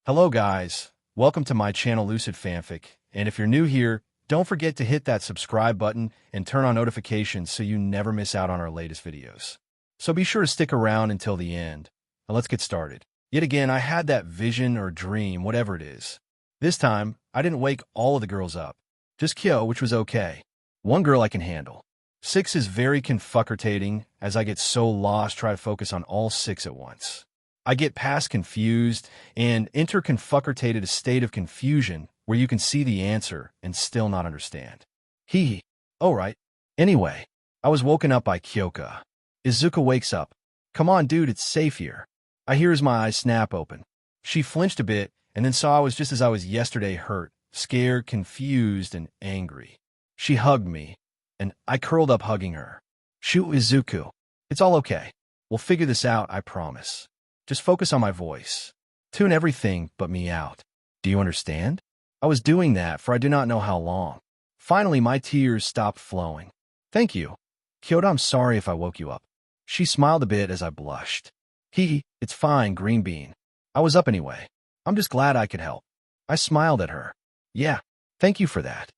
Hello guys, welcome to my channel Lucid Fanfic, and if you're new here, don't forget to hit that subscribe button and turn on notifications so you never miss out on our latest videos. So be sure to stick around until the end. Now let's get started. Yet again, I had that vision or dream, whatever it is. This time, I didn't wake all of the girls up. Just Kyo, which was okay. One girl I can handle. 6 is very confuckertating as I get so lost trying to focus on all 6 at once. I get past confused and enter confuckertated a state of confusion where you can see the answer and still not understand. Hee. Oh, right. Anyway, I was woken up by Kyoka. Izuka wakes up. Come on, dude, it's safe here. I hear as my eyes snap open. She flinched a bit and then saw I was just as I was yesterday, hurt, scared, confused, and angry. She hugged me, and I curled up hugging her. Shoot, Izuku. It's all okay. We'll figure this out, I promise. Just focus on my voice. Tune everything but me out. Do you understand? I was doing that for I do not know how long. Finally, my tears stopped flowing. Thank you. Kyoto, I'm sorry if I woke you up. She smiled a bit as I blushed. It's fine, Green Bean. I was up anyway. I'm just glad I could help. I smiled at her. Yeah, thank you for that.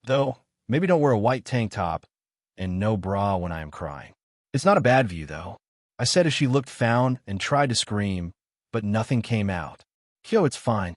Though, maybe don't wear a white tank top and no bra when I am crying. It's not a bad view, though. I said as she looked found and tried to scream, but nothing came out. Kyo, it's fine.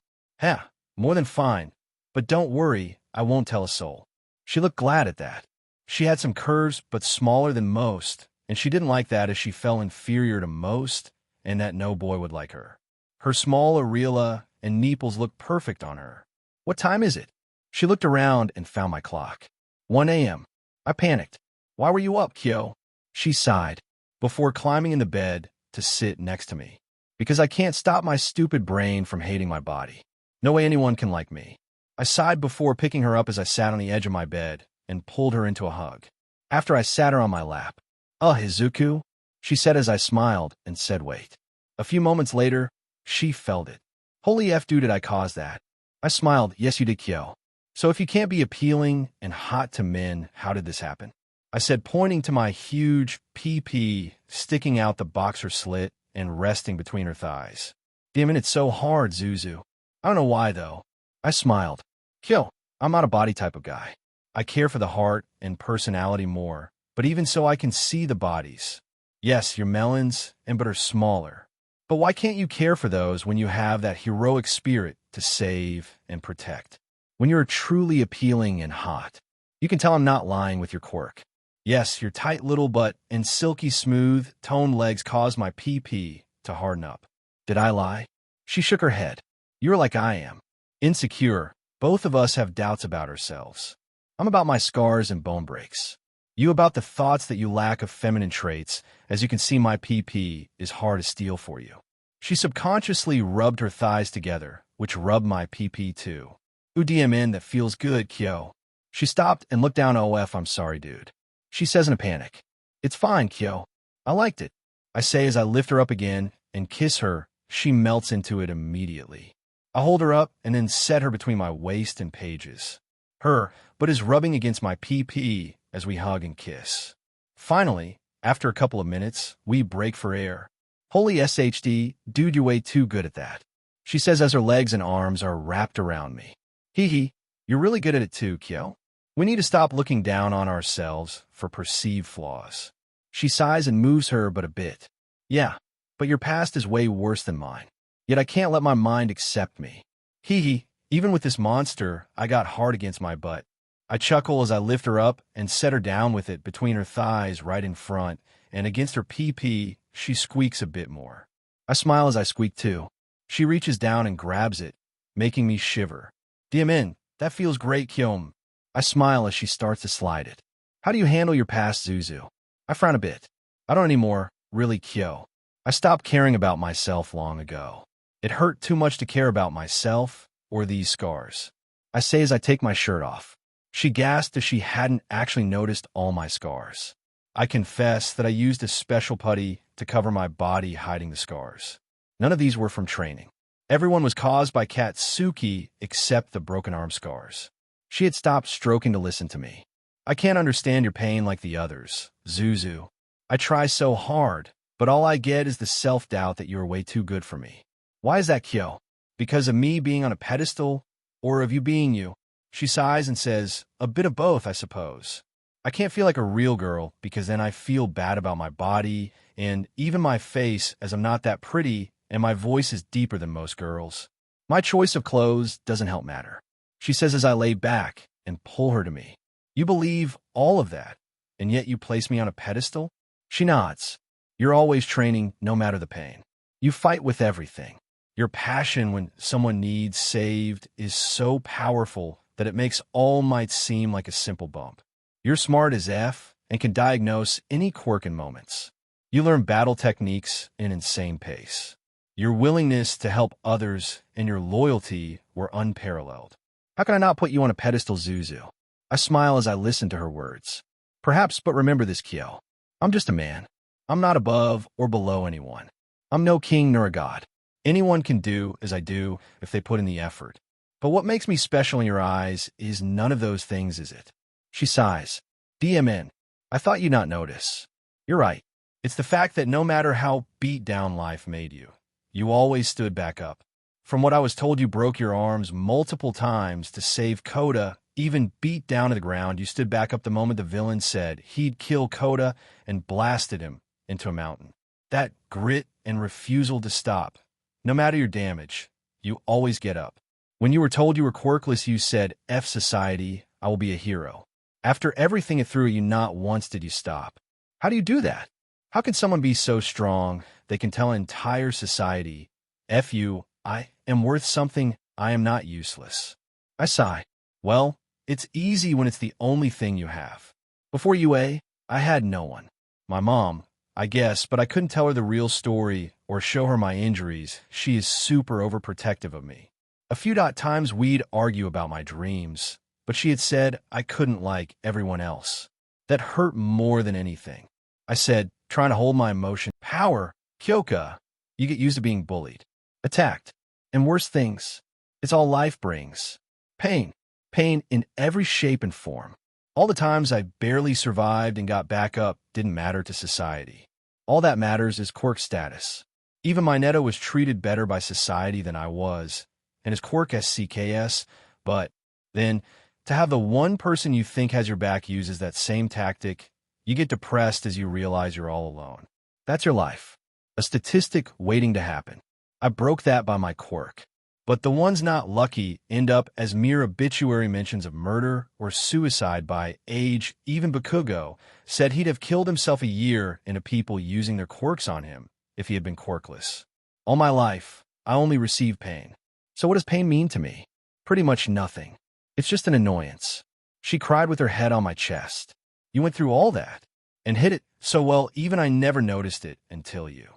More than fine. But don't worry, I won't tell a soul. She looked glad at that. She had some curves, but smaller than most, and she didn't like that as she felt inferior to most, and that no boy would like her. Her small areola and nipples looked perfect on her. What time is it? She looked around and found my clock. 1 a.m. I panicked. Why were you up, Kyo? She sighed, before climbing in the bed to sit next to me. Because I can't stop my stupid brain from hating my body. No way anyone can like me. I sighed before picking her up as I sat on the edge of my bed and pulled her into a hug. After I sat her on my lap. Izuku, she said as I smiled and said wait. A few moments later, she felt it. Holy F, dude, did I cause that? I smiled, yes you did, Kyo. So if you can't be appealing and hot to men, how did this happen? I said, pointing to my huge PP sticking out the boxer slit and resting between her thighs. Damn it, it's so hard, Zuzu. I don't know why, though. I smiled. Kyo, I'm not a body type of guy. I care for the heart and personality more, but even so I can see the bodies. Yes, your melons, but are smaller. But why can't you care for those when you have that heroic spirit to save and protect? When you're truly appealing and hot. You can tell I'm not lying with your quirk. Yes, your tight little butt and silky smooth, toned legs caused my PP to harden up. Did I lie? She shook her head. You're like I am. Insecure. Both of us have doubts about ourselves. I'm about my scars and bone breaks. You about the thoughts that you lack of feminine traits. As you can see, my PP is hard to steal for you. She subconsciously rubbed her thighs together, which rubbed my PP too. UDMN, that feels good, Kyo. She stopped and looked down. OF, I'm sorry, dude. She says in a panic. It's fine, Kyo. I liked it. I say as I lift her up again and kiss her. She melts into it immediately. I hold her up and then set her between my waist and pages. Her, but is rubbing against my PP as we hug and kiss. Finally, after a couple of minutes, we break for air. Holy SHD, dude, you're way too good at that. She says as her legs and arms are wrapped around me. You're really good at it too, Kyo. We need to stop looking down on ourselves for perceived flaws. She sighs and moves her but a bit. Yeah, but your past is way worse than mine. Yet I can't let my mind accept me. Even with this monster, I got hard against my butt. I chuckle as I lift her up and set her down with it between her thighs right in front, and against her PP, she squeaks a bit more. I smile as I squeak too. She reaches down and grabs it, making me shiver. Diamin, that feels great, Kyom. I smile as she starts to slide it. How do you handle your past, Zuzu? I frown a bit. I don't anymore, really, Kyo. I stopped caring about myself long ago. It hurt too much to care about myself or these scars. I say as I take my shirt off. She gasped as she hadn't actually noticed all my scars. I confess that I used a special putty to cover my body hiding the scars. None of these were from training. Everyone was caused by Katsuki except the broken arm scars. She had stopped stroking to listen to me. I can't understand your pain like the others, Zuzu. I try so hard, but all I get is the self-doubt that you are way too good for me. Why is that, Kyo? Because of me being on a pedestal, or of you being you? She sighs and says, a bit of both, I suppose. I can't feel like a real girl because then I feel bad about my body and even my face, as I'm not that pretty and my voice is deeper than most girls. My choice of clothes doesn't help matter. She says as I lay back and pull her to me. You believe all of that, and yet you place me on a pedestal? She nods. You're always training no matter the pain. You fight with everything. Your passion when someone needs saved is so powerful that it makes all might seem like a simple bump. You're smart as F and can diagnose any quirk in moments. You learn battle techniques in insane pace. Your willingness to help others and your loyalty were unparalleled. How can I not put you on a pedestal, Zuzu? I smile as I listen to her words. Perhaps, but remember this, Kyo. I'm just a man. I'm not above or below anyone. I'm no king nor a god. Anyone can do as I do if they put in the effort. But what makes me special in your eyes is none of those things, is it? She sighs. DMN. I thought you'd not notice. You're right. It's the fact that no matter how beat down life made you, you always stood back up. From what I was told, you broke your arms multiple times to save Koda. Even beat down to the ground, you stood back up the moment the villain said he'd kill Koda and blasted him into a mountain. That grit and refusal to stop. No matter your damage, you always get up. When you were told you were quirkless, you said, F society, I will be a hero. After everything it threw at you, not once did you stop. How do you do that? How can someone be so strong they can tell an entire society, F you, I am worth something, I am not useless? I sigh. Well, it's easy when it's the only thing you have. Before UA, I had no one. My mom, I guess, but I couldn't tell her the real story or show her my injuries. She is super overprotective of me. A few times we'd argue about my dreams, but she had said I couldn't like everyone else. That hurt more than anything. I said, trying to hold my emotion. Power, Kyoka, you get used to being bullied, attacked, and worse things. It's all life brings. Pain. Pain in every shape and form. All the times I barely survived and got back up didn't matter to society. All that matters is quirk status. Even Mineta was treated better by society than I was, and his quirk SCKS, but then to have the one person you think has your back uses that same tactic, you get depressed as you realize you're all alone. That's your life. A statistic waiting to happen. I broke that by my quirk. But the ones not lucky end up as mere obituary mentions of murder or suicide by age. Even Bakugo said he'd have killed himself a year into people using their quirks on him if he had been quirkless. All my life, I only received pain. So what does pain mean to me? Pretty much nothing. It's just an annoyance. She cried with her head on my chest. You went through all that and hid it so well even I never noticed it until you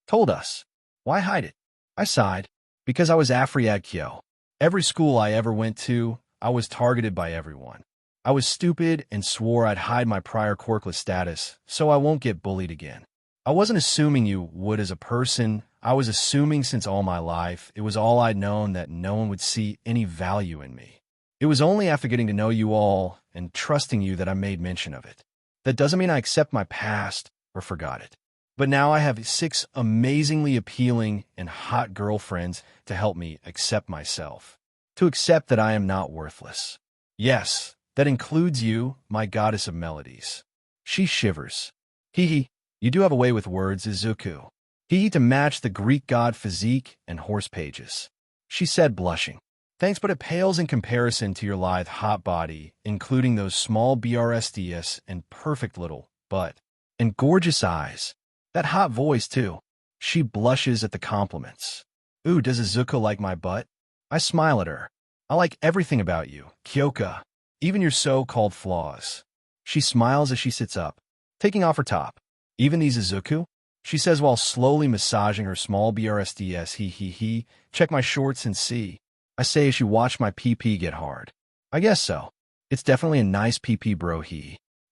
told us. Why hide it? I sighed. Because I was Afriagkyo. Every school I ever went to, I was targeted by everyone. I was stupid and swore I'd hide my prior quirkless status so I won't get bullied again. I wasn't assuming you would as a person. I was assuming since all my life, it was all I'd known that no one would see any value in me. It was only after getting to know you all and trusting you that I made mention of it. That doesn't mean I accept my past or forgot it. But now I have 6 amazingly appealing and hot girlfriends to help me accept myself. To accept that I am not worthless. Yes, that includes you, my goddess of melodies. She shivers. Hee, you do have a way with words, Izuku. Hee, to match the Greek god physique and horse pages. She said, blushing. Thanks, but it pales in comparison to your lithe hot body, including those small BRSDS and perfect little butt. And gorgeous eyes. That hot voice, too. She blushes at the compliments. Ooh, does Izuku like my butt? I smile at her. I like everything about you, Kyoka, even your so-called flaws. She smiles as she sits up, taking off her top. Even these, Izuku? She says while slowly massaging her small BRSDS. He. Check my shorts and see. I say as she watched my PP get hard. I guess so. It's definitely a nice PP, bro.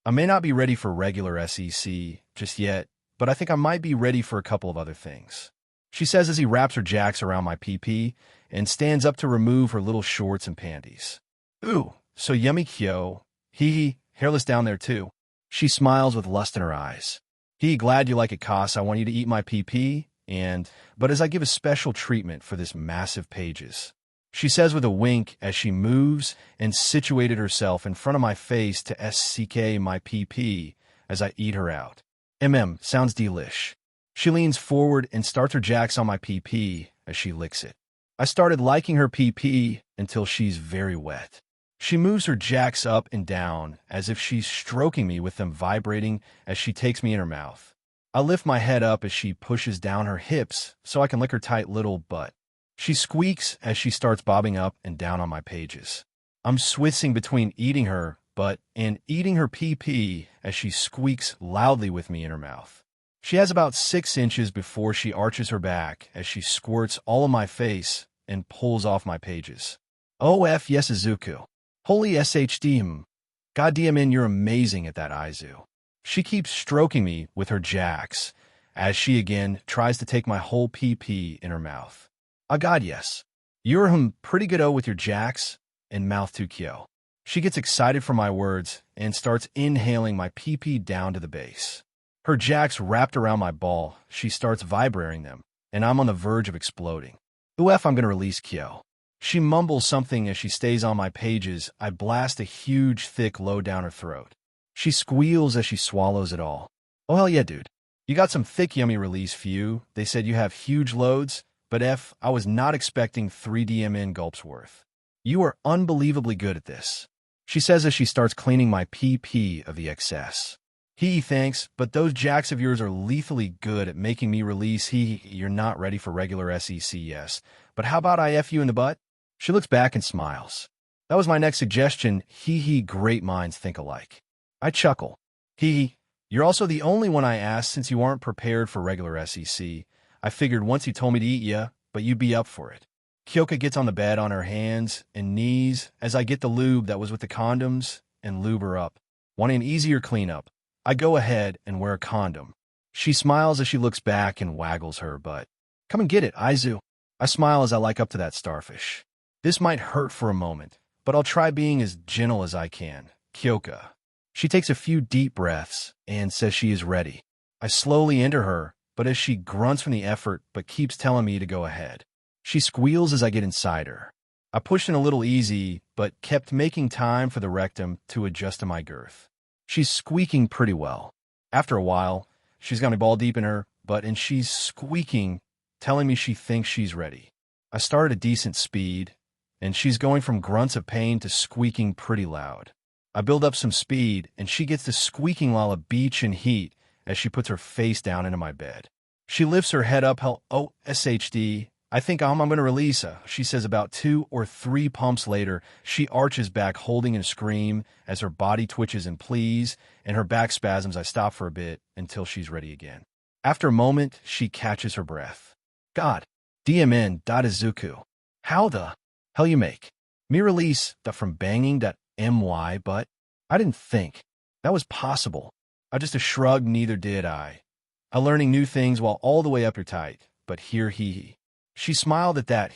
I may not be ready for regular SEC just yet, but I think I might be ready for a couple of other things. She says as he wraps her jacks around my PP and stands up to remove her little shorts and panties. Ooh, so yummy, Kyo. Hairless down there too. She smiles with lust in her eyes. Glad you like it, Cos. I want you to eat my PP but as I give a special treatment for this massive pages. She says with a wink as she moves and situated herself in front of my face to SCK my PP as I eat her out. Sounds delish. She leans forward and starts her jacks on my PP as she licks it. I started liking her PP until she's very wet. She moves her jacks up and down as if she's stroking me with them vibrating as she takes me in her mouth. I lift my head up as she pushes down her hips so I can lick her tight little butt. She squeaks as she starts bobbing up and down on my pages. I'm switching between eating her butt and eating her PP as she squeaks loudly with me in her mouth. She has about 6 inches before she arches her back as she squirts all of my face and pulls off my pages. OF yes Izuku. Holy SHD. Goddamn you're amazing at that Izu. She keeps stroking me with her jacks as she again tries to take my whole PP in her mouth. Ah god yes. You're pretty good with your jacks and mouth too Kyo. She gets excited for my words and starts inhaling my PP down to the base. Her jacks wrapped around my ball, she starts vibrating them, and I'm on the verge of exploding. Uf I'm gonna release Kyo. She mumbles something as she stays on my pages. I blast a huge, thick load down her throat. She squeals as she swallows it all. Oh hell yeah, dude. You got some thick yummy release few. They said you have huge loads, but I was not expecting 3 DMN gulps worth. You are unbelievably good at this. She says as she starts cleaning my PP of the excess. Thanks, but those jacks of yours are lethally good at making me release. You're not ready for regular SECS. But how about I F you in the butt? She looks back and smiles. That was my next suggestion. Great minds think alike. I chuckle. You're also the only one I asked since you aren't prepared for regular SEC. I figured once you told me to eat ya, but you'd be up for it. Kyoka gets on the bed on her hands and knees as I get the lube that was with the condoms and lube her up. Wanting an easier cleanup, I go ahead and wear a condom. She smiles as she looks back and waggles her butt. Come and get it, Izu. I smile as I like up to that starfish. This might hurt for a moment, but I'll try being as gentle as I can. Kyoka. She takes a few deep breaths and says she is ready. I slowly enter her, but as she grunts from the effort but keeps telling me to go ahead. She squeals as I get inside her. I pushed in a little easy, but kept making time for the rectum to adjust to my girth. She's squeaking pretty well. After a while, she's got me ball deep in her butt and she's squeaking, telling me she thinks she's ready. I start at a decent speed, and she's going from grunts of pain to squeaking pretty loud. I build up some speed, and she gets to squeaking while a beach in heat as she puts her face down into my bed. She lifts her head up, SHD. I think I'm going to release her, she says. About 2 or 3 pumps later, she arches back holding a scream as her body twitches in pleas and her back spasms. I stop for a bit until she's ready again. After a moment, she catches her breath. God, DMN, Izuku. How the hell you make me release that from banging that MY, but I didn't think that was possible. I just shrugged, neither did I. I'm learning new things while all the way up your tight, but here She smiled at that.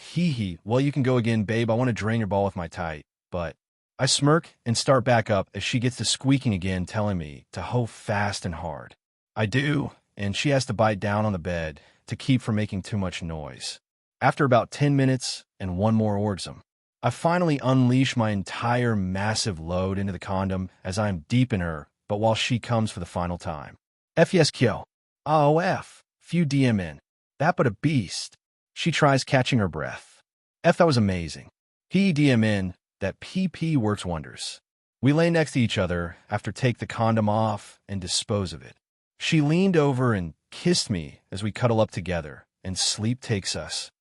Well, you can go again, babe. I want to drain your ball with my tight. But I smirk and start back up as she gets to squeaking again, telling me to hoe fast and hard. I do, and she has to bite down on the bed to keep from making too much noise. After about 10 minutes and 1 more orgasm, I finally unleash my entire massive load into the condom as I am deep in her, but while she comes for the final time. Yes, Kyo. OF. Few DMN. That but a beast. She tries catching her breath. That was amazing. DMN, that PP works wonders. We lay next to each other after take the condom off and dispose of it. She leaned over and kissed me as we cuddle up together, and sleep takes us.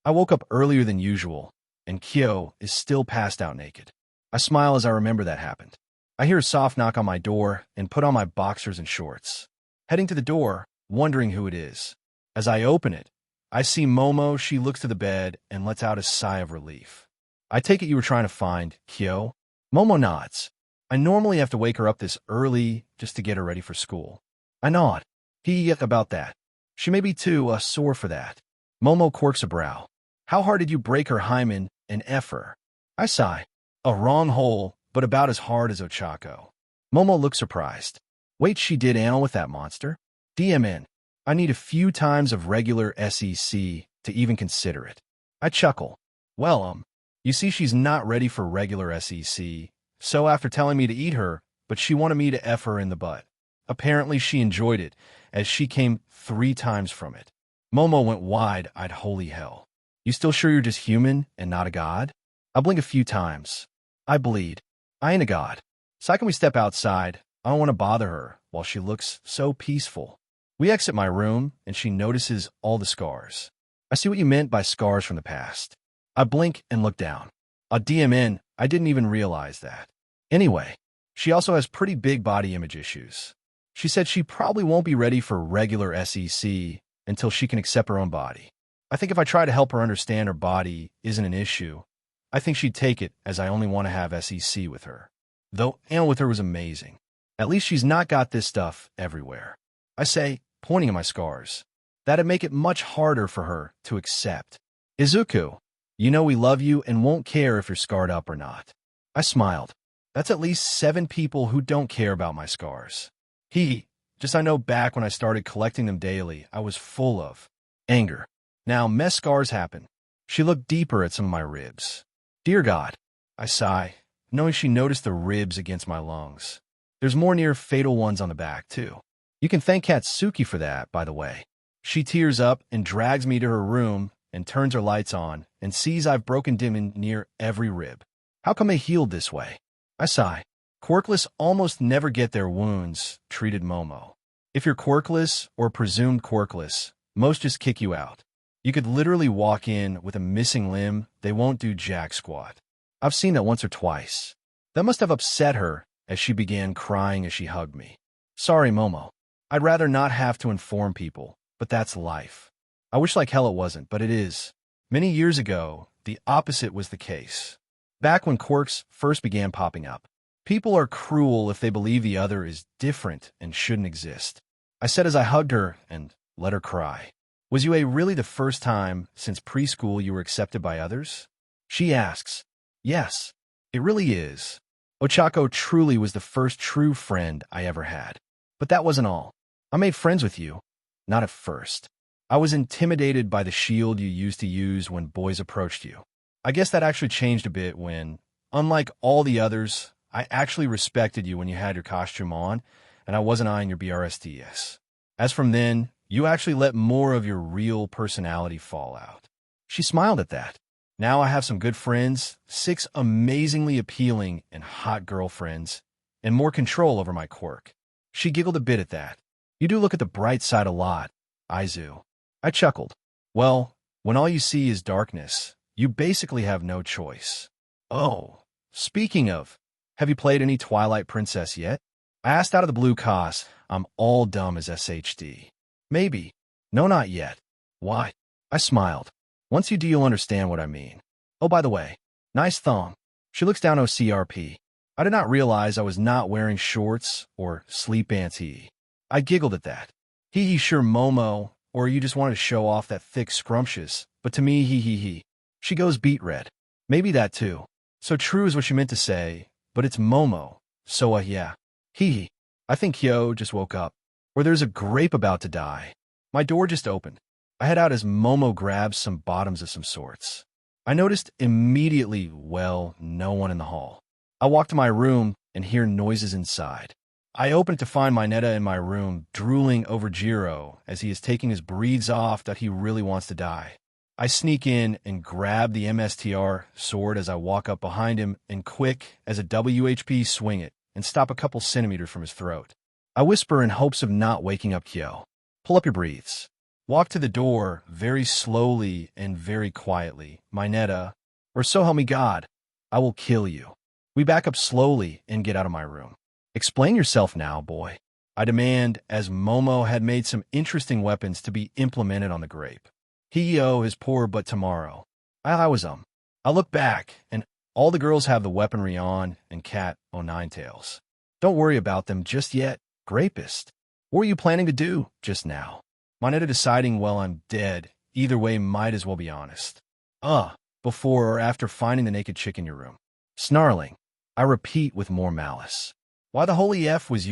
I woke up earlier than usual, and Kyo is still passed out naked. I smile as I remember that happened. I hear a soft knock on my door and put on my boxers and shorts. Heading to the door, wondering who it is. As I open it, I see Momo. She looks to the bed and lets out a sigh of relief. I take it you were trying to find Kyo? Momo nods. I normally have to wake her up this early just to get her ready for school. I nod. About that. She may be too sore for that. Momo quirks a brow. How hard did you break her hymen and F her? I sigh. A wrong hole, but about as hard as Ochako. Momo looks surprised. Wait, she did anal with that monster? DMN. I need a few times of regular SEC to even consider it. I chuckle. Well, you see she's not ready for regular SEC, so after telling me to eat her, but she wanted me to F her in the butt. Apparently she enjoyed it, as she came 3 times from it. Momo went wide-eyed. Holy hell. You still sure you're just human and not a god? I blink a few times. I bleed. I ain't a god. So can we step outside? I don't want to bother her while she looks so peaceful. We exit my room, and she notices all the scars. I see what you meant by scars from the past. I blink and look down. A DMN, I didn't even realize that. Anyway, she also has pretty big body image issues. She said she probably won't be ready for regular SEC until she can accept her own body. I think if I try to help her understand her body isn't an issue, I think she'd take it as I only want to have SEC with her. Though anal with her was amazing. At least she's not got this stuff everywhere. I say, pointing at my scars. That'd make it much harder for her to accept. Izuku, you know we love you and won't care if you're scarred up or not. I smiled. That's at least 7 people who don't care about my scars. Just I know back when I started collecting them daily, I was full of anger. Now, mess scars happen. She looked deeper at some of my ribs. Dear God, I sigh, knowing she noticed the ribs against my lungs. There's more near fatal ones on the back, too. You can thank Katsuki for that, by the way. She tears up and drags me to her room and turns her lights on and sees I've broken dim near every rib. How come they healed this way? I sigh. Quirkless almost never get their wounds treated, Momo. If you're quirkless or presumed quirkless, most just kick you out. You could literally walk in with a missing limb, they won't do jack squat. I've seen that once or twice. That must have upset her as she began crying as she hugged me. Sorry, Momo. I'd rather not have to inform people, but that's life. I wish like hell it wasn't, but it is. Many years ago, the opposite was the case. Back when quirks first began popping up. People are cruel if they believe the other is different and shouldn't exist. I said as I hugged her and let her cry. Was UA really the first time since preschool you were accepted by others? She asks. Yes, it really is. Ochako truly was the first true friend I ever had. But that wasn't all. I made friends with you. Not at first. I was intimidated by the shield you used to use when boys approached you. I guess that actually changed a bit when, unlike all the others, I actually respected you when you had your costume on, and I wasn't eyeing your BRSTS. As from then, you actually let more of your real personality fall out. She smiled at that. Now I have some good friends, 6 amazingly appealing and hot girlfriends, and more control over my quirk. She giggled a bit at that. You do look at the bright side a lot, Aizu. I chuckled. Well, when all you see is darkness, you basically have no choice. Oh, speaking of, have you played any Twilight Princess yet? I asked out of the blue cause. I'm all dumb as SHD. Maybe. No, not yet. Why? I smiled. Once you do, you'll understand what I mean. Oh, by the way, nice thong. She looks down OCRP. I did not realize I was not wearing shorts or sleep pants. I giggled at that. Sure, Momo, or you just wanted to show off that thick scrumptious, but to me, She goes beet red. Maybe that too. So true is what she meant to say, but it's Momo, so yeah. I think Hyo just woke up. Or there's a grape about to die. My door just opened. I head out as Momo grabs some bottoms of some sorts. I noticed immediately, well, no one in the hall. I walk to my room and hear noises inside. I open it to find Mineta in my room drooling over Jiro as he is taking his breathes off that he really wants to die. I sneak in and grab the MSTR sword as I walk up behind him and quick as a WHP swing it and stop a couple centimeters from his throat. I whisper in hopes of not waking up Kyo. Pull up your breathes. Walk to the door very slowly and very quietly. Mineta, or so help me God, I will kill you. We back up slowly and get out of my room. Explain yourself now, boy. I demand as Momo had made some interesting weapons to be implemented on the grape. Hyo is poor but tomorrow. I look back and all the girls have the weaponry on and Cat on 9 tails. Don't worry about them just yet, grapist. What were you planning to do just now? Mineta deciding, well, I'm dead. Either way, might as well be honest. Before or after finding the naked chick in your room. Snarling, I repeat with more malice. Why the holy F was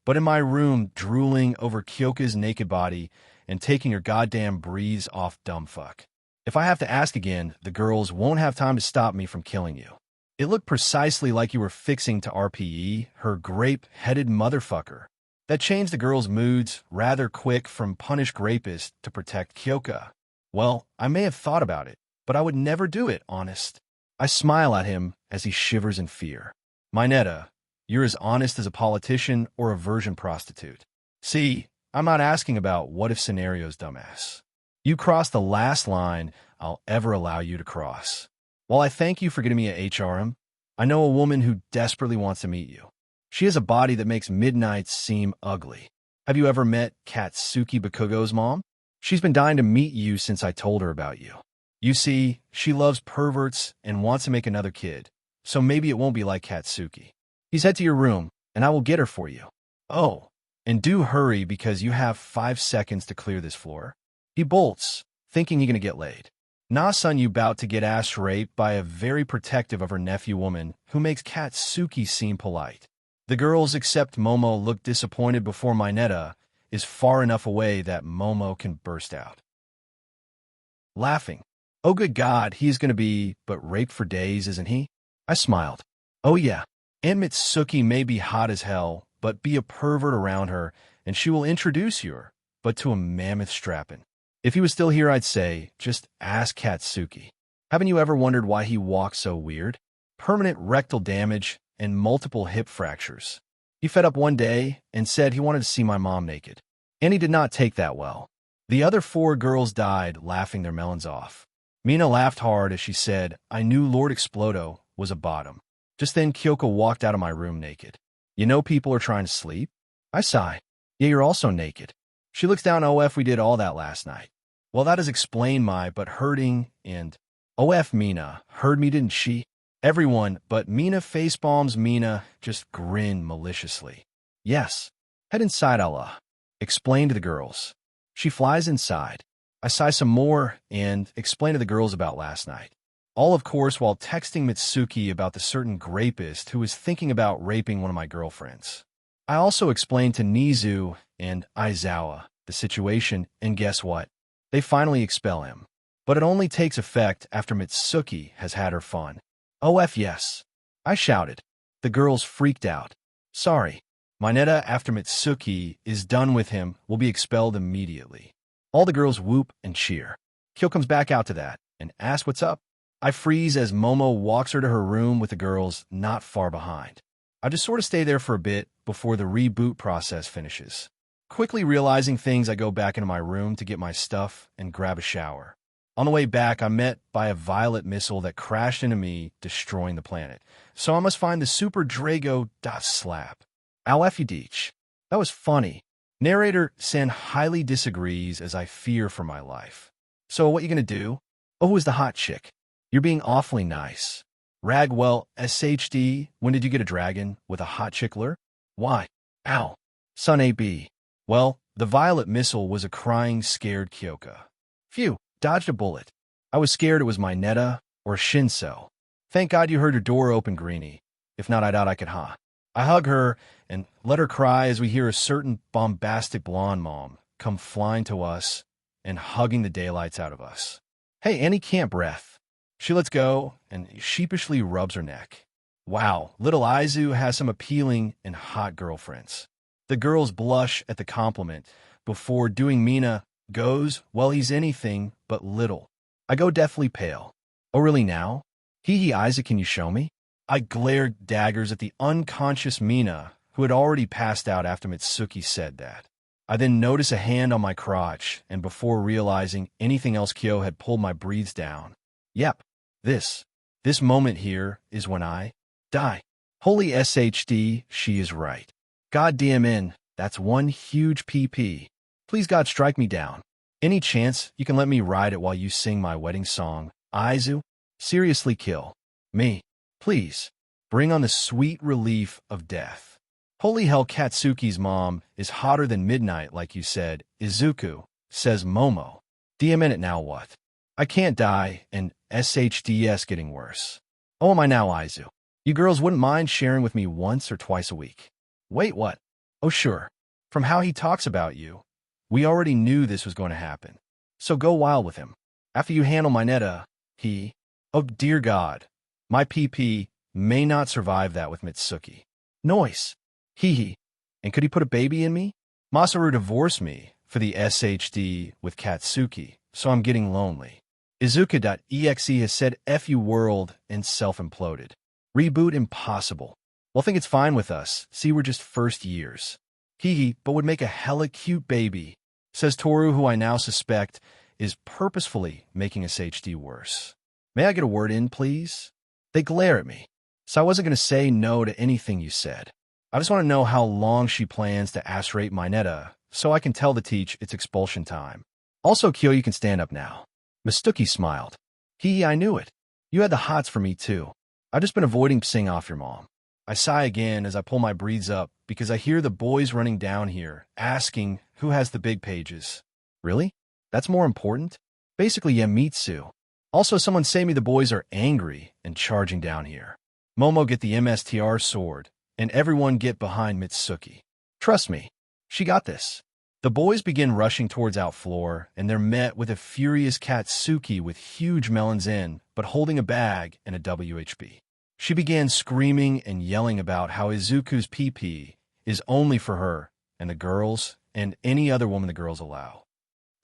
but in my room drooling over Kyoka's naked body and taking your goddamn breeze off, dumb fuck. If I have to ask again, the girls won't have time to stop me from killing you. It looked precisely like you were fixing to RPE, her grape-headed motherfucker. That changed the girls' moods rather quick from punish rapist to protect Kyoka. Well, I may have thought about it, but I would never do it, honest. I smile at him as he shivers in fear. Mineta, you're as honest as a politician or a virgin prostitute. See, I'm not asking about what-if scenarios, dumbass. You crossed the last line I'll ever allow you to cross. While I thank you for getting me a HRM, I know a woman who desperately wants to meet you. She has a body that makes midnights seem ugly. Have you ever met Katsuki Bakugo's mom? She's been dying to meet you since I told her about you. You see, she loves perverts and wants to make another kid, so maybe it won't be like Katsuki. Please head to your room, and I will get her for you. Oh, and do hurry because you have 5 seconds to clear this floor. He bolts, thinking he's gonna get laid. Nah, son, you bout to get ass raped by a very protective of her nephew woman who makes Katsuki seem polite. The girls, except Momo, look disappointed before Mineta is far enough away that Momo can burst out laughing. Oh, good God, he's gonna be but raped for days, isn't he? I smiled. Oh, yeah. Aunt Mitsuki may be hot as hell, but be a pervert around her, and she will introduce you, but to a mammoth strapping. If he was still here, I'd say, just ask Katsuki. Haven't you ever wondered why he walks so weird? Permanent rectal damage and multiple hip fractures. He fed up one day and said he wanted to see my mom naked. And he did not take that well. The other 4 girls died laughing their melons off. Mina laughed hard as she said, I knew Lord Explodo was a bottom. Just then, Kyoko walked out of my room naked. You know people are trying to sleep? I sigh. Yeah, you're also naked. She looks down. OF, we did all that last night. Well, that does explain my but hurting and... OF, Mina heard me, didn't she? Everyone but Mina facepalms. Mina just grinned maliciously. Yes. Head inside, Allah. Explain to the girls. She flies inside. I sigh some more and explain to the girls about last night. All, of course, while texting Mitsuki about the certain rapist who was thinking about raping one of my girlfriends. I also explained to Nizu and Aizawa the situation, and guess what? They finally expel him. But it only takes effect after Mitsuki has had her fun. OF, yes. I shouted. The girls freaked out. Sorry. Mineta, after Mitsuki is done with him, will be expelled immediately. All the girls whoop and cheer. Kyo comes back out to that and asks what's up. I freeze as Momo walks her to her room with the girls not far behind. I just sort of stay there for a bit before the reboot process finishes. Quickly realizing things, I go back into my room to get my stuff and grab a shower. On the way back, I'm met by a violet missile that crashed into me, destroying the planet. So I must find the Super Drago slap. Alfudich. That was funny. Narrator Sen highly disagrees as I fear for my life. So what you gonna do? Oh, who's the hot chick? You're being awfully nice. Ragwell, SHD, when did you get a dragon with a hot chickler? Why? Ow. Son AB. Well, the violet missile was a crying, scared Kyoka. Phew, dodged a bullet. I was scared it was my Netta or Shinso. Thank God you heard your door open, Greenie. If not, I doubt I could, huh? I hug her and let her cry as we hear a certain bombastic blonde mom come flying to us and hugging the daylights out of us. Hey, Annie can't breath. She lets go and sheepishly rubs her neck. Wow, little Aizu has some appealing and hot girlfriends. The girls blush at the compliment before doing Mina goes, well, he's anything but little. I go deathly pale. Oh, really now? Hee Isaac, can you show me? I glared daggers at the unconscious Mina, who had already passed out after Mitsuki said that. I then notice a hand on my crotch, and before realizing anything else, Kyo had pulled my breathes down. Yep, this moment here is when I die. Holy SHD, she is right. Goddamn in, that's one huge PP. Please God, strike me down. Any chance you can let me ride it while you sing my wedding song, Aizu? Seriously, kill me. Please, bring on the sweet relief of death. Holy hell, Katsuki's mom is hotter than midnight, like you said, Izuku, says Momo. DM in it now, what? I can't die, and SHDS getting worse. Oh, am I now, Aizu? You girls wouldn't mind sharing with me once or twice a week. Wait, what? Oh, sure. From how he talks about you, We already knew this was going to happen. So go wild with him. After you handle Mineta, he... Oh dear God. My PP may not survive that with Mitsuki. Noise. Hee hee. And could he put a baby in me? Masaru divorced me for the SHD with Katsuki, so I'm getting lonely. Izuka.exe has said F you world and self-imploded. Reboot impossible. Well, think it's fine with us. See, we're just first years. Hee hee, but would make a hella cute baby, says Toru, who I now suspect is purposefully making SHD worse. May I get a word in, please? They glare at me, so I wasn't going to say no to anything you said. I just want to know how long she plans to aspirate Mineta, so I can tell the teach it's expulsion time. Also, Kyo, you can stand up now. Mitsuki smiled. Hee, I knew it. You had the hots for me, too. I've just been avoiding pissing off your mom. I sigh again as I pull my breathes up because I hear the boys running down here, asking who has the big pages. Really? That's more important? Basically, Yamitsu. Also, someone say me the boys are angry and charging down here. Momo, get the MSTR sword, and everyone get behind Mitsuki. Trust me, she got this. The boys begin rushing towards out floor, and they're met with a furious Katsuki with huge melons in, but holding a bag and a WHB. She began screaming and yelling about how Izuku's PP is only for her and the girls and any other woman the girls allow.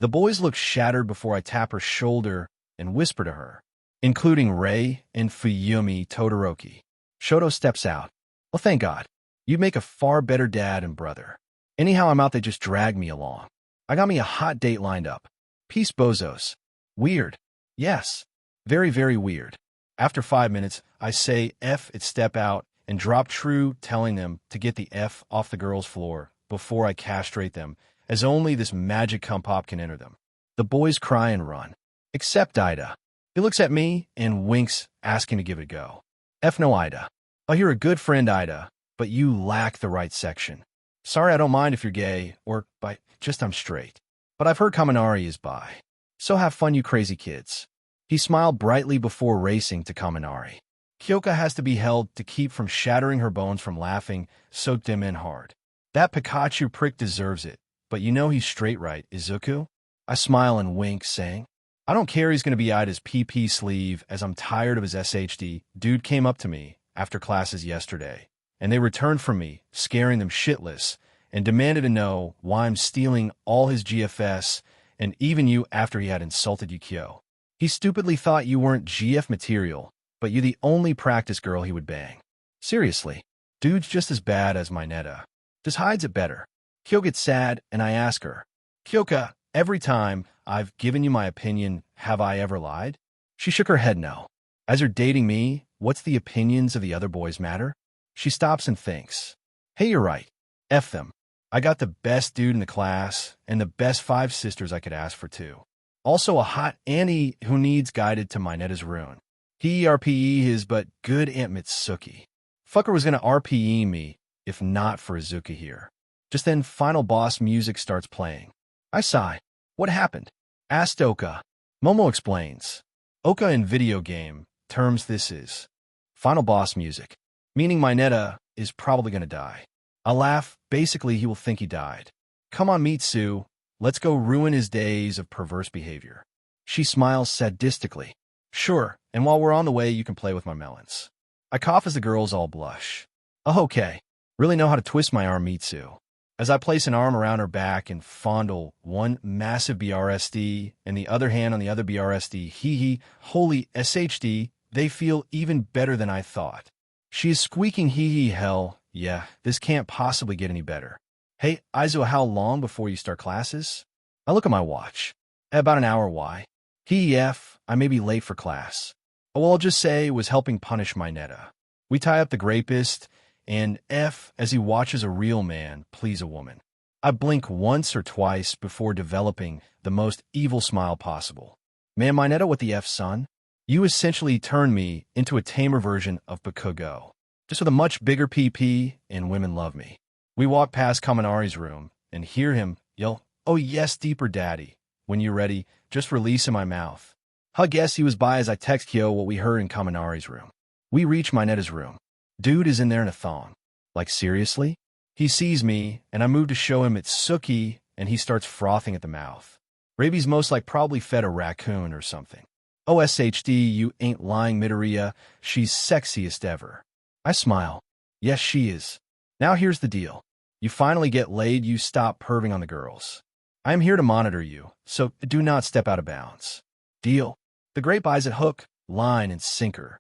The boys look shattered before I tap her shoulder and whisper to her, including Rei and Fuyumi Todoroki. Shoto steps out. Well, thank God. You'd make a far better dad and brother. Anyhow, I'm out, they just drag me along. I got me a hot date lined up. Peace, bozos. Weird. Yes. Very, very weird. After 5 minutes, I say F it, step out, and drop True, telling them to get the F off the girls' floor before I castrate them, as only this magic cum-pop can enter them. The boys cry and run. Except Ida. He looks at me and winks, asking to give it a go. F no, Ida. Oh, you're a good friend, Ida, but you lack the right section. Sorry, I don't mind if you're gay, or just I'm straight. But I've heard Kaminari is bi. So have fun, you crazy kids. He smiled brightly before racing to Kaminari. Kyoka has to be held to keep from shattering her bones from laughing, soaked him in hard. That Pikachu prick deserves it, but you know he's straight, right, Izuku? I smile and wink, saying, I don't care, he's going to be Ida's PP sleeve as I'm tired of his SHD. Dude came up to me after classes yesterday, and they returned from me, scaring them shitless, and demanded to know why I'm stealing all his GFS and even you after he had insulted you, Kyo. He stupidly thought you weren't GF material, but you're the only practice girl he would bang. Seriously, dude's just as bad as Mineta. Just hides it better. Kyo gets sad, and I ask her, Kyoka, every time I've given you my opinion, have I ever lied? She shook her head no. As you're dating me, what's the opinions of the other boys matter? She stops and thinks. Hey, you're right. F them. I got the best dude in the class, and the best 5 sisters I could ask for too. Also a hot Annie who needs guided to Mineta's ruin. He RPE his but good Aunt Mitsuki. Fucker was gonna RPE me, if not for Izuka here. Just then final boss music starts playing. I sigh. What happened? Asked Oka. Momo explains. Oka in video game terms this is final boss music, meaning Mineta is probably gonna die. I laugh. Basically, he will think he died. Come on, Mitsu. Let's go ruin his days of perverse behavior. She smiles sadistically. Sure, and while we're on the way, you can play with my melons. I cough as the girls all blush. Oh, okay. Really know how to twist my arm, Mitsu. As I place an arm around her back and fondle one massive BRSD and the other hand on the other BRSD, hee hee, holy SHD, they feel even better than I thought. She is squeaking hee hee hell. Yeah, this can't possibly get any better. Hey, Aizo, how long before you start classes? I look at my watch. About an hour, why? F, I may be late for class. Oh, well, I'll just say it was helping punish Mineta. We tie up the grapist, and F, as he watches a real man please a woman. I blink once or twice before developing the most evil smile possible. Man, Mineta, what the F, son? You essentially turned me into a tamer version of Bakugo. Just with a much bigger PP, and women love me. We walk past Kaminari's room and hear him yell, oh yes, deeper daddy. When you're ready, just release in my mouth. I guess he was by as I text Kyo what we heard in Kaminari's room. We reach Mineta's room. Dude is in there in a thong. Like seriously? He sees me, and I move to show him Mitsuki and he starts frothing at the mouth. Rabies most like probably fed a raccoon or something. OSHD, you ain't lying, Midoriya. She's sexiest ever. I smile. Yes, she is. Now here's the deal. You finally get laid, you stop perving on the girls. I am here to monitor you, so do not step out of bounds. Deal? The grape buys it hook, line, and sinker.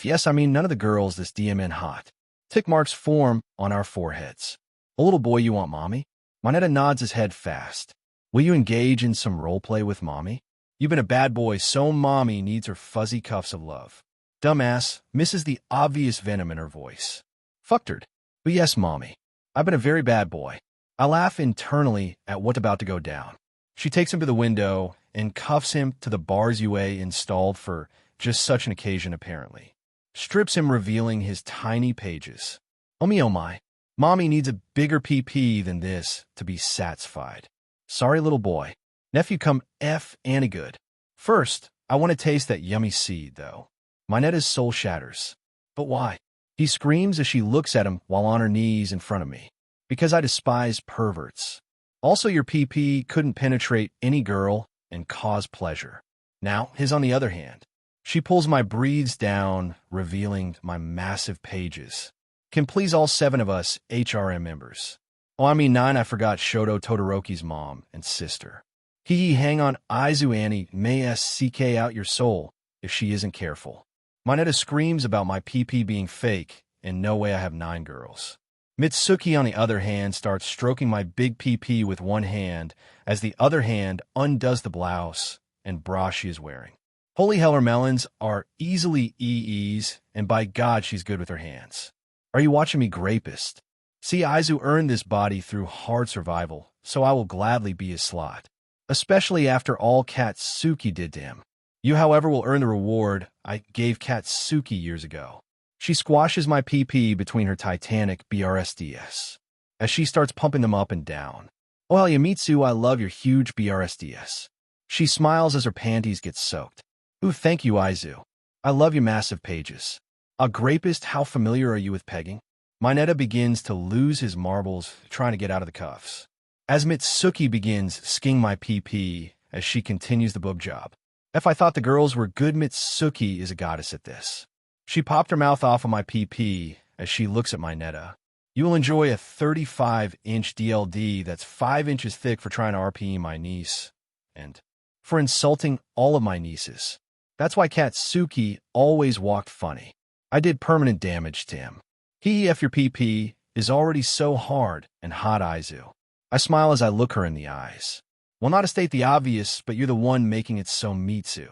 Yes, I mean none of the girls this DMN hot. Tick marks form on our foreheads. A little boy, you want mommy? Moneta nods his head fast. Will you engage in some roleplay with mommy? You've been a bad boy, so mommy needs her fuzzy cuffs of love. Dumbass misses the obvious venom in her voice. Fucked. But yes, mommy. I've been a very bad boy. I laugh internally at what's about to go down. She takes him to the window and cuffs him to the bars UA installed for just such an occasion apparently. Strips him, revealing his tiny pages. Oh my. Mommy needs a bigger PP than this to be satisfied. Sorry, little boy. Nephew, come F Annie good. First, I want to taste that yummy seed, though. Mineta's soul shatters. But why? He screams as she looks at him while on her knees in front of me. Because I despise perverts. Also, your PP couldn't penetrate any girl and cause pleasure. Now, his on the other hand. She pulls my breathes down, revealing my massive pages. Can please all 7 of us HRM members. Oh, I mean 9, I forgot Shoto Todoroki's mom and sister. Hang on, Aizu Annie may SCK out your soul if she isn't careful. Moneta screams about my PP being fake, and no way I have 9 girls. Mitsuki, on the other hand, starts stroking my big PP with one hand as the other hand undoes the blouse and bra she is wearing. Holy hell, her melons are easily EEs, and by God, she's good with her hands. Are you watching me, grapist? See, Aizu earned this body through hard survival, so I will gladly be his slot. Especially after all Katsuki did to him. You, however, will earn the reward I gave Katsuki years ago. She squashes my PP between her titanic BRSDS as she starts pumping them up and down. Oh, hell, Yamitsu, I love your huge BRSDS. She smiles as her panties get soaked. Ooh, thank you, Aizu. I love your massive pages. A grapist, how familiar are you with pegging? Mineta begins to lose his marbles trying to get out of the cuffs. As Mitsuki begins sking my PP as she continues the boob job. If I thought the girls were good, Mitsuki is a goddess at this. She popped her mouth off of my PP as she looks at Mineta. You will enjoy a 35-inch DLD that's 5 inches thick for trying to RPE my niece. And for insulting all of my nieces. That's why Katsuki always walked funny. I did permanent damage to him. F your PP is already so hard and hot, Aizu. I smile as I look her in the eyes. Well, not to state the obvious, but you're the one making it so Mitsu.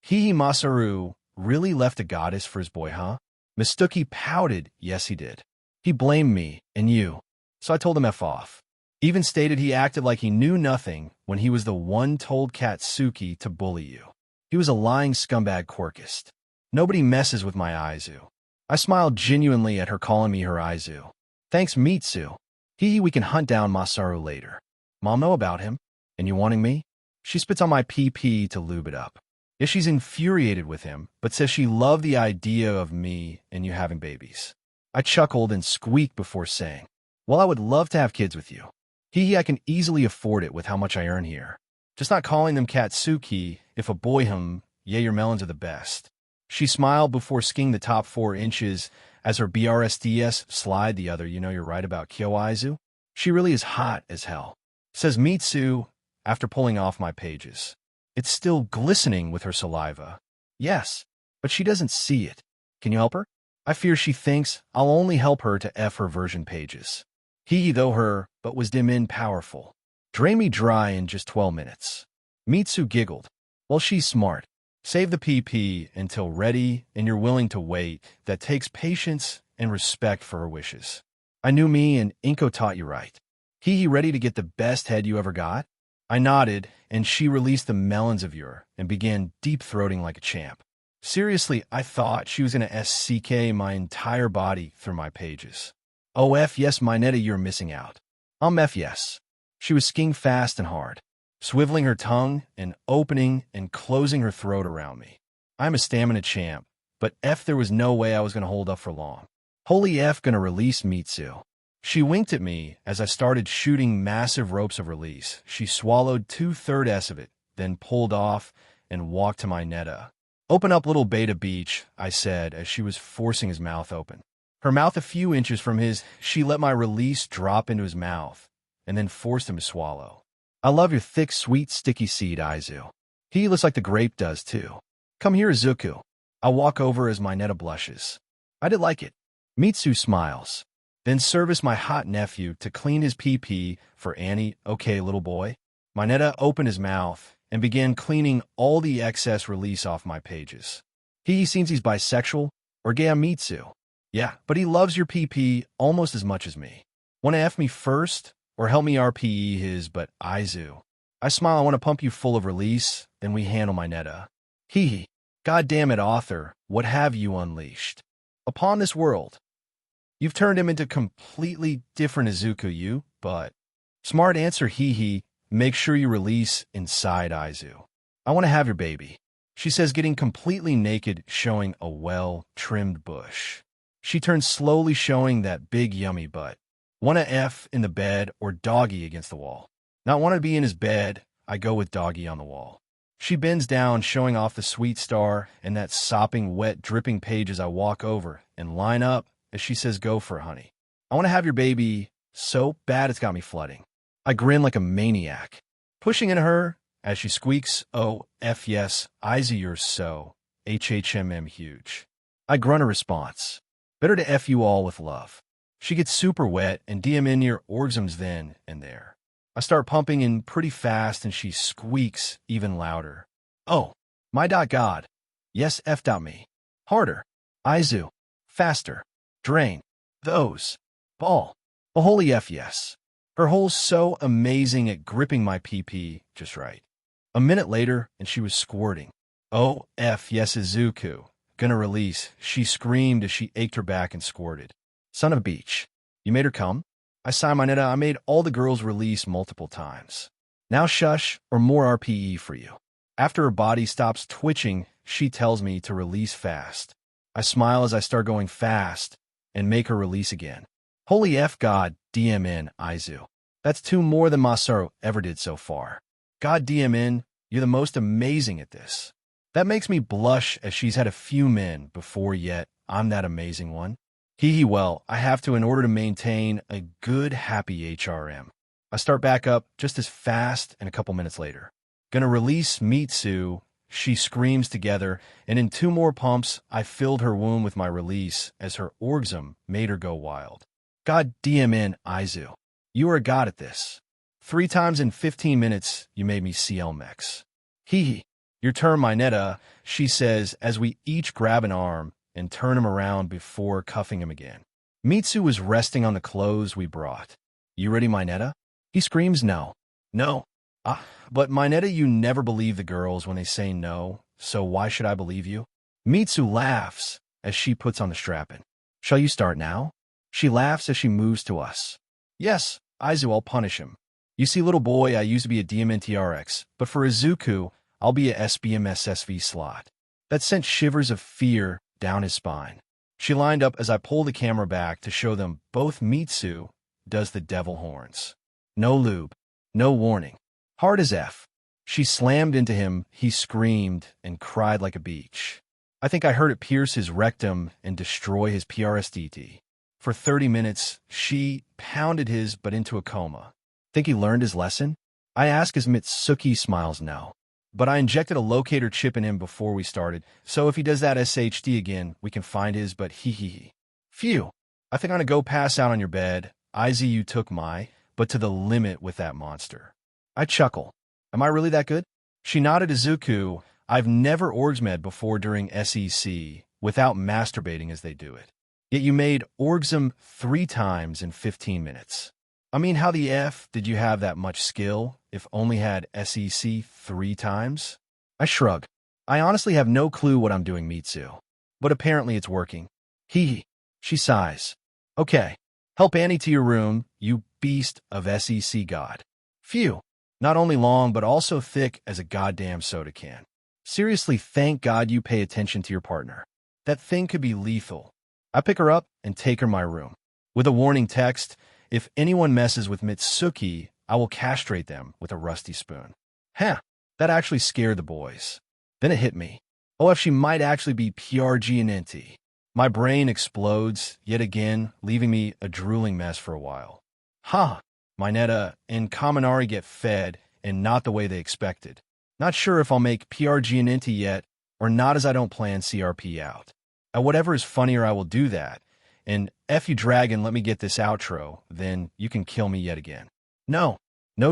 Masaru really left a goddess for his boy, huh? Mitsuki pouted. Yes, he did. He blamed me and you. So I told him F off. Even stated he acted like he knew nothing when he was the one told Katsuki to bully you. He was a lying scumbag quirkist. Nobody messes with my Aizu. I smiled genuinely at her calling me her Aizu. Thanks, Mitsu. We can hunt down Masaru later. Mom know about him. And you wanting me? She spits on my PP to lube it up. Yes, she's infuriated with him, but says she loved the idea of me and you having babies. I chuckled and squeaked before saying, well, I would love to have kids with you. I can easily afford it with how much I earn here. Just not calling them Katsuki, if a boy your melons are the best. She smiled before skiing the top 4 inches as her BRSDS slide the other. You know you're right about Kyo Aizu. She really is hot as hell. Says Mitsu after pulling off my pages. It's still glistening with her saliva. Yes, but she doesn't see it. Can you help her? I fear she thinks I'll only help her to F her version pages. Though her, but was dim in powerful. Drain me dry in just 12 minutes. Mitsu giggled. Well, she's smart. Save the PP until ready and you're willing to wait. That takes patience and respect for her wishes. I knew me and Inko taught you right. Ready to get the best head you ever got? I nodded, and she released the melons of your and began deep-throating like a champ. Seriously, I thought she was going to SCK my entire body through my pages. Oh, yes, Mineta, you're missing out. Yes. She was skiing fast and hard, swiveling her tongue and opening and closing her throat around me. I'm a stamina champ, but there was no way I was going to hold up for long. Holy gonna release Mitsu. She winked at me as I started shooting massive ropes of release. She swallowed 2/3 of it, then pulled off and walked to my netta. "Open up, little beta beach," I said as she was forcing his mouth open. Her mouth a few inches from his, she let my release drop into his mouth and then forced him to swallow. "I love your thick, sweet, sticky seed, Aizu. He looks like the grape does, too. Come here, Izuku." I walk over as my netta blushes. "I did like it." Mitsu smiles. "Then service my hot nephew to clean his pee-pee for Annie, okay, little boy?" My netta opened his mouth and began cleaning all the excess release off my pages. "He seems he's bisexual or gay, Mitsu." "Yeah, but he loves your pee-pee almost as much as me. Want to F me first or help me RPE his, but Aizu." I smile. "I want to pump you full of release, then we handle my netta." Hee hee. "God damn it, author, what have you unleashed upon this world? You've turned him into completely different Izuku, you, but..." "Smart answer, hee hee. Make sure you release inside, Aizu. I want to have your baby," she says, getting completely naked, showing a well-trimmed bush. She turns slowly, showing that big yummy butt. "Want to F in the bed or doggy against the wall?" "Not want to be in his bed. I go with doggy on the wall." She bends down, showing off the sweet star and that sopping, wet, dripping page as I walk over and line up as she says, "Go for it, honey. I want to have your baby so bad it's got me flooding." I grin like a maniac, pushing into her as she squeaks, "Oh, F yes, Aizu, you're so HHMM huge." I grunt a response. "Better to F you all with love." She gets super wet and DM in your orgasms then and there. I start pumping in pretty fast and she squeaks even louder. "Oh, my God. Yes, F me. Harder. Aizu. Faster. Drain. Those. Ball. Oh, holy F yes." Her hole's so amazing at gripping my pee-pee just right. A minute later, and she was squirting. "Oh, F yes, Izuku. Gonna release," she screamed as she ached her back and squirted. "Son of a beach. You made her come?" I sigh my netta. "I made all the girls release multiple times. Now shush or more RPE for you." After her body stops twitching, she tells me to release fast. I smile as I start going fast and make her release again. Holy F God, DMN, Aizu. That's 2 more than Masaru ever did so far. God DMN, you're the most amazing at this. That makes me blush as she's had a few men before yet I'm that amazing one. Hee hee, well, I have to in order to maintain a good, happy HRM. I start back up just as fast and a couple minutes later. Gonna release Mitsu, she screams together, and in 2 more pumps, I filled her womb with my release as her orgasm made her go wild. God DMN, Aizu. You are a god at this. 3 times in 15 minutes, you made me CL Mex. Hee hee. Your turn, my netta, she says as we each grab an arm and turn him around before cuffing him again. Mitsu was resting on the clothes we brought. You ready, my netta? He screams no. No. But my netta, you never believe the girls when they say no, so why should I believe you? Mitsu laughs as she puts on the strapping. Shall you start now? She laughs as she moves to us. Yes, Aizu, I'll punish him. You see, little boy, I used to be a DMNTRX, but for Izuku, I'll be a SBMSSV slot. That sent shivers of fear down his spine. She lined up as I pulled the camera back to show them both Mitsu does the devil horns. No lube. No warning. Hard as F. She slammed into him, he screamed and cried like a beach. I think I heard it pierce his rectum and destroy his PRSDT. For 30 minutes, she pounded his butt into a coma. Think he learned his lesson? I ask as Mitsuki smiles no. But I injected a locator chip in him before we started, so if he does that SHD again, we can find his but hee hee hee. Phew. I think I'm gonna go pass out on your bed. Izzy, you took but to the limit with that monster. I chuckle. Am I really that good? She nodded to Izuku. I've never orgsmed before during SEC without masturbating as they do it. Yet you made orgasm 3 times in 15 minutes. I mean, how the F did you have that much skill if only had SEC 3 times? I shrug. I honestly have no clue what I'm doing, Mitsu. But apparently it's working. Hee hee. She sighs. Okay. Help Annie to your room, you beast of SEC god. Phew. Not only long, but also thick as a goddamn soda can. Seriously, thank God you pay attention to your partner. That thing could be lethal. I pick her up and take her to my room. With a warning text, If anyone messes with Mitsuki, I will castrate them with a rusty spoon. Huh, that actually scared the boys. Then it hit me. OF, she might actually be PRG. My brain explodes, yet again, leaving me a drooling mess for a while. Ha! Mineta and Kaminari get fed, and not the way they expected. Not sure if I'll make PRG yet, or not, as I don't plan CRP out. At whatever is funnier, I will do that. And F you dragon, let me get this outro, then you can kill me yet again. No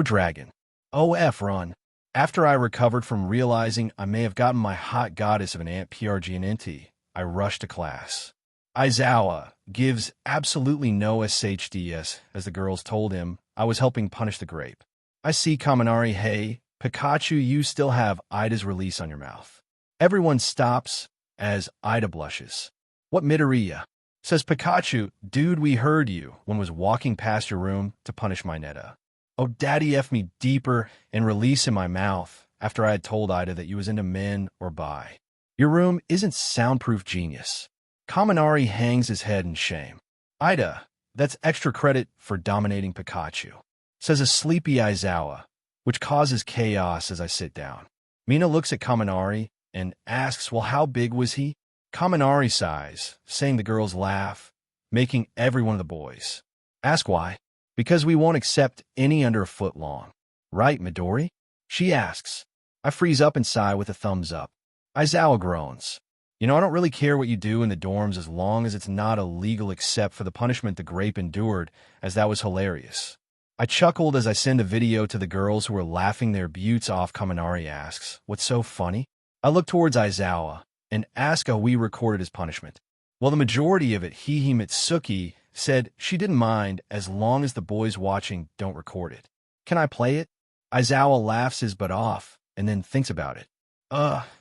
dragon. OF run. After I recovered from realizing I may have gotten my hot goddess of an aunt PRG, I rushed to class. Aizawa gives absolutely no SHDS, as the girls told him I was helping punish the grape. I see Kaminari, hey, Pikachu, you still have Ida's release on your mouth. Everyone stops as Ida blushes. What Midoriya? Says Pikachu, dude, we heard you when was walking past your room to punish Mineta. Oh, daddy F me deeper and release in my mouth after I had told Ida that you was into men or bi. Your room isn't soundproof, genius. Kaminari hangs his head in shame. Ida, that's extra credit for dominating Pikachu. Says a sleepy Aizawa, which causes chaos as I sit down. Mina looks at Kaminari and asks, well, how big was he? Kaminari sighs, saying the girls laugh, making every one of the boys ask why. Because we won't accept any under a foot long. Right, Midori? She asks. I freeze up and sigh with a thumbs up. Aizawa groans. You know, I don't really care what you do in the dorms as long as it's not illegal except for the punishment the grape endured, as that was hilarious. I chuckled as I send a video to the girls who were laughing their buttes off. Kaminari asks, what's so funny? I look towards Aizawa and ask how we recorded his punishment. Well, the majority of it, Mitsuki, said she didn't mind as long as the boys watching don't record it. Can I play it? Aizawa laughs his butt off and then thinks about it.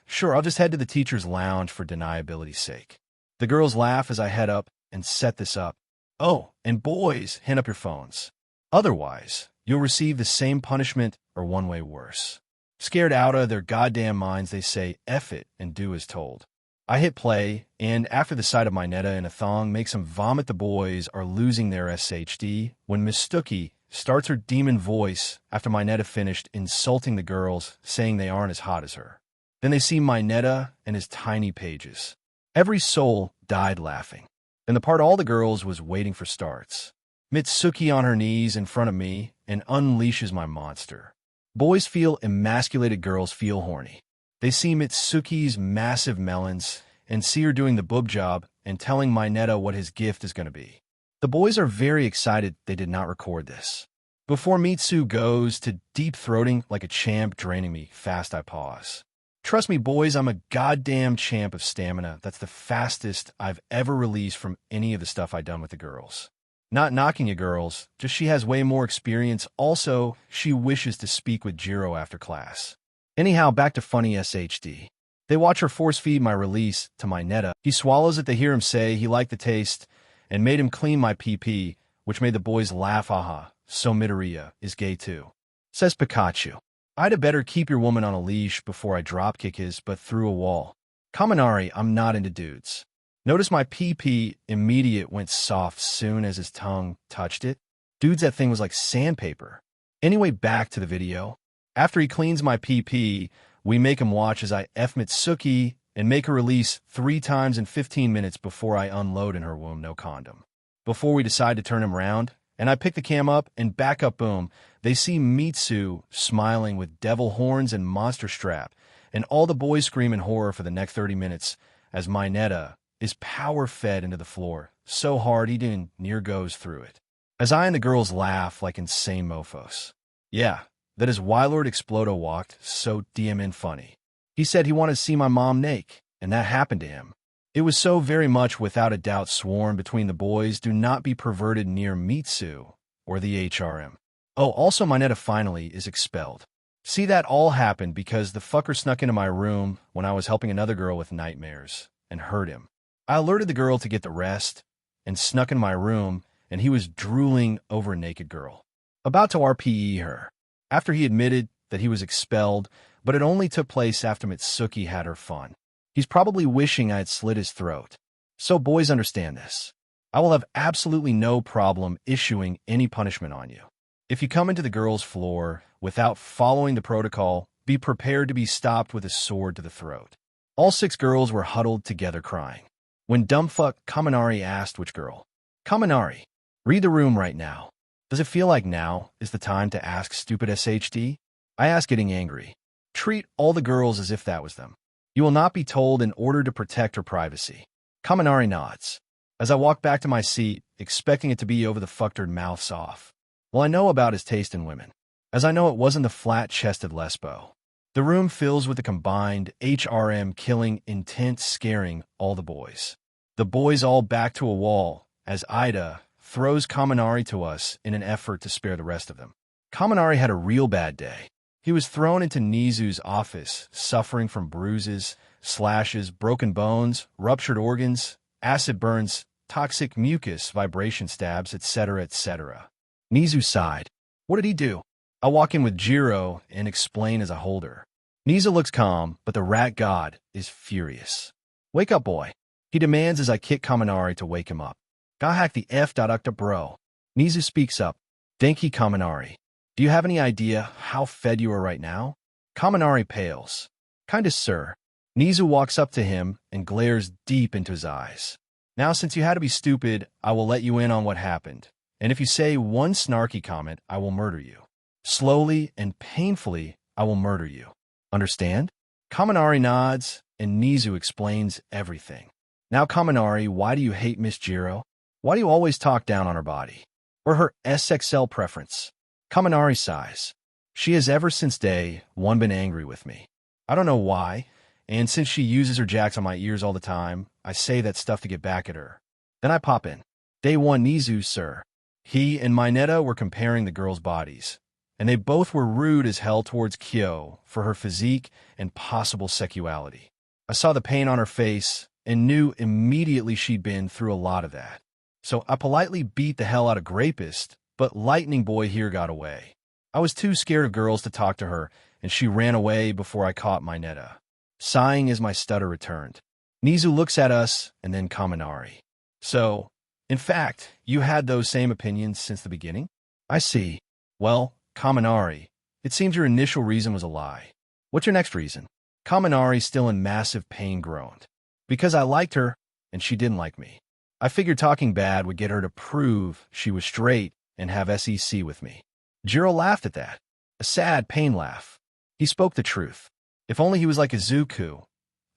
Sure, I'll just head to the teacher's lounge for deniability's sake. The girls laugh as I head up and set this up. Oh, and boys, hand up your phones. Otherwise, you'll receive the same punishment or one way worse. Scared out of their goddamn minds, they say, F it, and do as told. I hit play, and after the sight of Mineta in a thong makes them vomit, the boys are losing their SHD when Mitsuki starts her demon voice after Mineta finished insulting the girls, saying they aren't as hot as her. Then they see Mineta and his tiny pages. Every soul died laughing. And the part all the girls was waiting for starts. Mitsuki on her knees in front of me and unleashes my monster. Boys feel emasculated, girls feel horny. They see Mitsuki's massive melons and see her doing the boob job and telling Mineta what his gift is going to be. The boys are very excited they did not record this. Before Mitsu goes to deep-throating like a champ, draining me fast, I pause. Trust me, boys, I'm a goddamn champ of stamina. That's the fastest I've ever released from any of the stuff I've done with the girls. Not knocking you girls, just she has way more experience. Also, she wishes to speak with Jiro after class. Anyhow, back to funny SHD. They watch her force-feed my release to Mineta. He swallows it. They hear him say he liked the taste and made him clean my PP, which made the boys laugh. Aha, so Midoriya is gay too. Says Pikachu. I'd better keep your woman on a leash before I dropkick his butt through a wall. Kaminari, I'm not into dudes. Notice my PP immediate went soft soon as his tongue touched it. Dudes, that thing was like sandpaper. Anyway, back to the video. After he cleans my PP, we make him watch as I F Mitsuki and make her release 3 times in 15 minutes before I unload in her womb, no condom. Before we decide to turn him around, and I pick the cam up and back up, boom, they see Mitsu smiling with devil horns and monster strap, and all the boys scream in horror for the next 30 minutes as Mineta is power-fed into the floor, so hard he didn't near goes through it. As I and the girls laugh like insane mofos. Yeah, that is why Lord Explodo walked so DMN funny. He said he wanted to see my mom naked, and that happened to him. It was so very much without a doubt sworn between the boys, do not be perverted near Mitsu or the HRM. Oh, also Mineta finally is expelled. See, that all happened because the fucker snuck into my room when I was helping another girl with nightmares and hurt him. I alerted the girl to get the rest and snuck in my room, and he was drooling over a naked girl, about to RPE her. After he admitted that he was expelled, but it only took place after Mitsuki had her fun. He's probably wishing I had slit his throat. So boys understand this. I will have absolutely no problem issuing any punishment on you. If you come into the girls' floor without following the protocol, be prepared to be stopped with a sword to the throat. All 6 girls were huddled together crying. When dumbfuck Kaminari asked which girl. Kaminari, read the room right now. Does it feel like now is the time to ask stupid SHD? I asked, getting angry. Treat all the girls as if that was them. You will not be told in order to protect her privacy. Kaminari nods. As I walk back to my seat, expecting it to be over the fucked mouths off. Well, I know about his taste in women. As I know it wasn't the flat-chested lesbo. The room fills with the combined HRM killing intent, scaring all the boys. The boys all back to a wall as Ida throws Kaminari to us in an effort to spare the rest of them. Kaminari had a real bad day. He was thrown into Nizu's office, suffering from bruises, slashes, broken bones, ruptured organs, acid burns, toxic mucus, vibration stabs, etc., etc. Nizu sighed. What did he do? I walk in with Jiro and explain as I hold her. Nizu looks calm, but the rat god is furious. Wake up, boy, he demands as I kick Kaminari to wake him up. Ga hack the F. Up, bro. Nizu speaks up. Denki Kaminari. Do you have any idea how fed you are right now? Kaminari pales. Kinda, sir. Nizu walks up to him and glares deep into his eyes. Now, since you had to be stupid, I will let you in on what happened. And if you say one snarky comment, I will murder you. Slowly and painfully, I will murder you. Understand? Kaminari nods, and Nizu explains everything. Now, Kaminari, why do you hate Miss Jiro? Why do you always talk down on her body? Or her SXL preference? Kaminari sighs. She has ever since day one been angry with me. I don't know why, and since she uses her jacks on my ears all the time, I say that stuff to get back at her. Then I pop in. Day one, Nizu, sir. He and Mineta were comparing the girls' bodies, and they both were rude as hell towards Kyo for her physique and possible sexuality. I saw the pain on her face and knew immediately she'd been through a lot of that. So I politely beat the hell out of Grapist, but Lightning Boy here got away. I was too scared of girls to talk to her, and she ran away before I caught Mineta. Sighing as my stutter returned. Nizu looks at us, and then Kaminari. So, in fact, you had those same opinions since the beginning? I see. Well, Kaminari, it seems your initial reason was a lie. What's your next reason? Kaminari, still in massive pain, groaned. Because I liked her, and she didn't like me. I figured talking bad would get her to prove she was straight and have SEC with me. Jiro laughed at that. A sad pain laugh. He spoke the truth. If only he was like Izuku.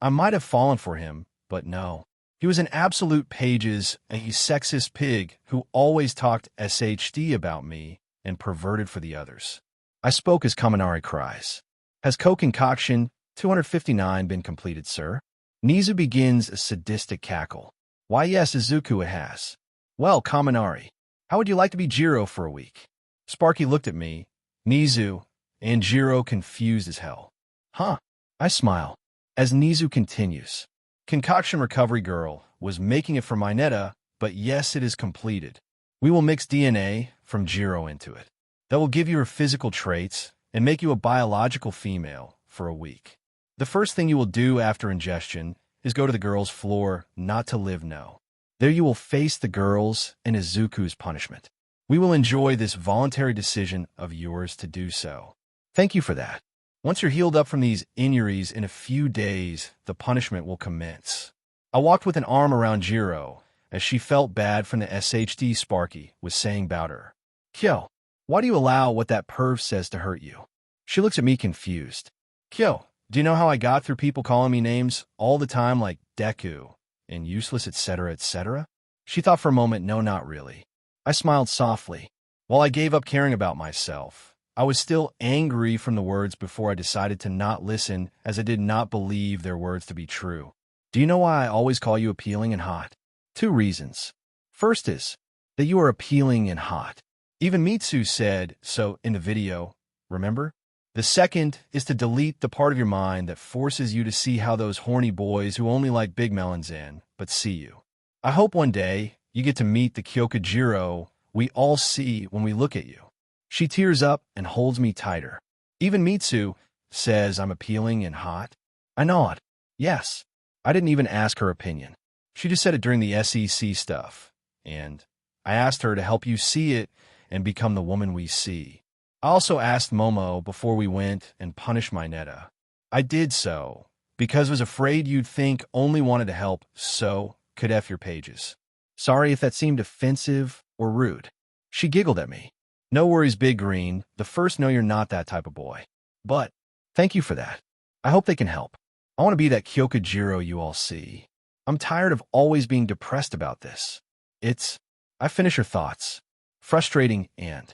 I might have fallen for him, but no. He was an absolute pages, a sexist pig who always talked SHD about me and perverted for the others. I spoke as Kaminari cries. Has co-concoction 259 been completed, sir? Nizu begins a sadistic cackle. Why, yes, Izuku, it has. Well, Kaminari, how would you like to be Jiro for a week? Sparky looked at me, Nizu, and Jiro confused as hell. Huh? I smile. As Nizu continues. Concoction Recovery Girl was making it for Mineta, but yes, it is completed. We will mix DNA from Jiro into it. That will give you her physical traits and make you a biological female for a week. The first thing you will do after ingestion is go to the girls' floor, not to live, no. There you will face the girls and Izuku's punishment. We will enjoy this voluntary decision of yours to do so. Thank you for that. Once you're healed up from these injuries in a few days, the punishment will commence. I walked with an arm around Jiro, as she felt bad from the SHD Sparky was saying about her. Kyo, why do you allow what that perv says to hurt you? She looks at me confused. Kyo, do you know how I got through people calling me names all the time like Deku and useless, etc., etc.? She thought for a moment, no, not really. I smiled softly. While I gave up caring about myself, I was still angry from the words before I decided to not listen, as I did not believe their words to be true. Do you know why I always call you appealing and hot? 2 reasons. First is that you are appealing and hot. Even Mitsu said so in the video, remember? The second is to delete the part of your mind that forces you to see how those horny boys who only like big melons in, but see you. I hope one day you get to meet the Kyokujiro we all see when we look at you. She tears up and holds me tighter. Even Mitsu says I'm appealing and hot. I nod. Yes. I didn't even ask her opinion. She just said it during the SEC stuff. and I asked her to help you see it and become the woman we see. I also asked Momo before we went and punished my Netta. I did so because I was afraid you'd think only wanted to help so could F your pages. Sorry if that seemed offensive or rude. She giggled at me. No worries, Big Green. The first know you're not that type of boy. But thank you for that. I hope they can help. I want to be that Kyokujiro you all see. I'm tired of always being depressed about this. I finish her thoughts. Frustrating and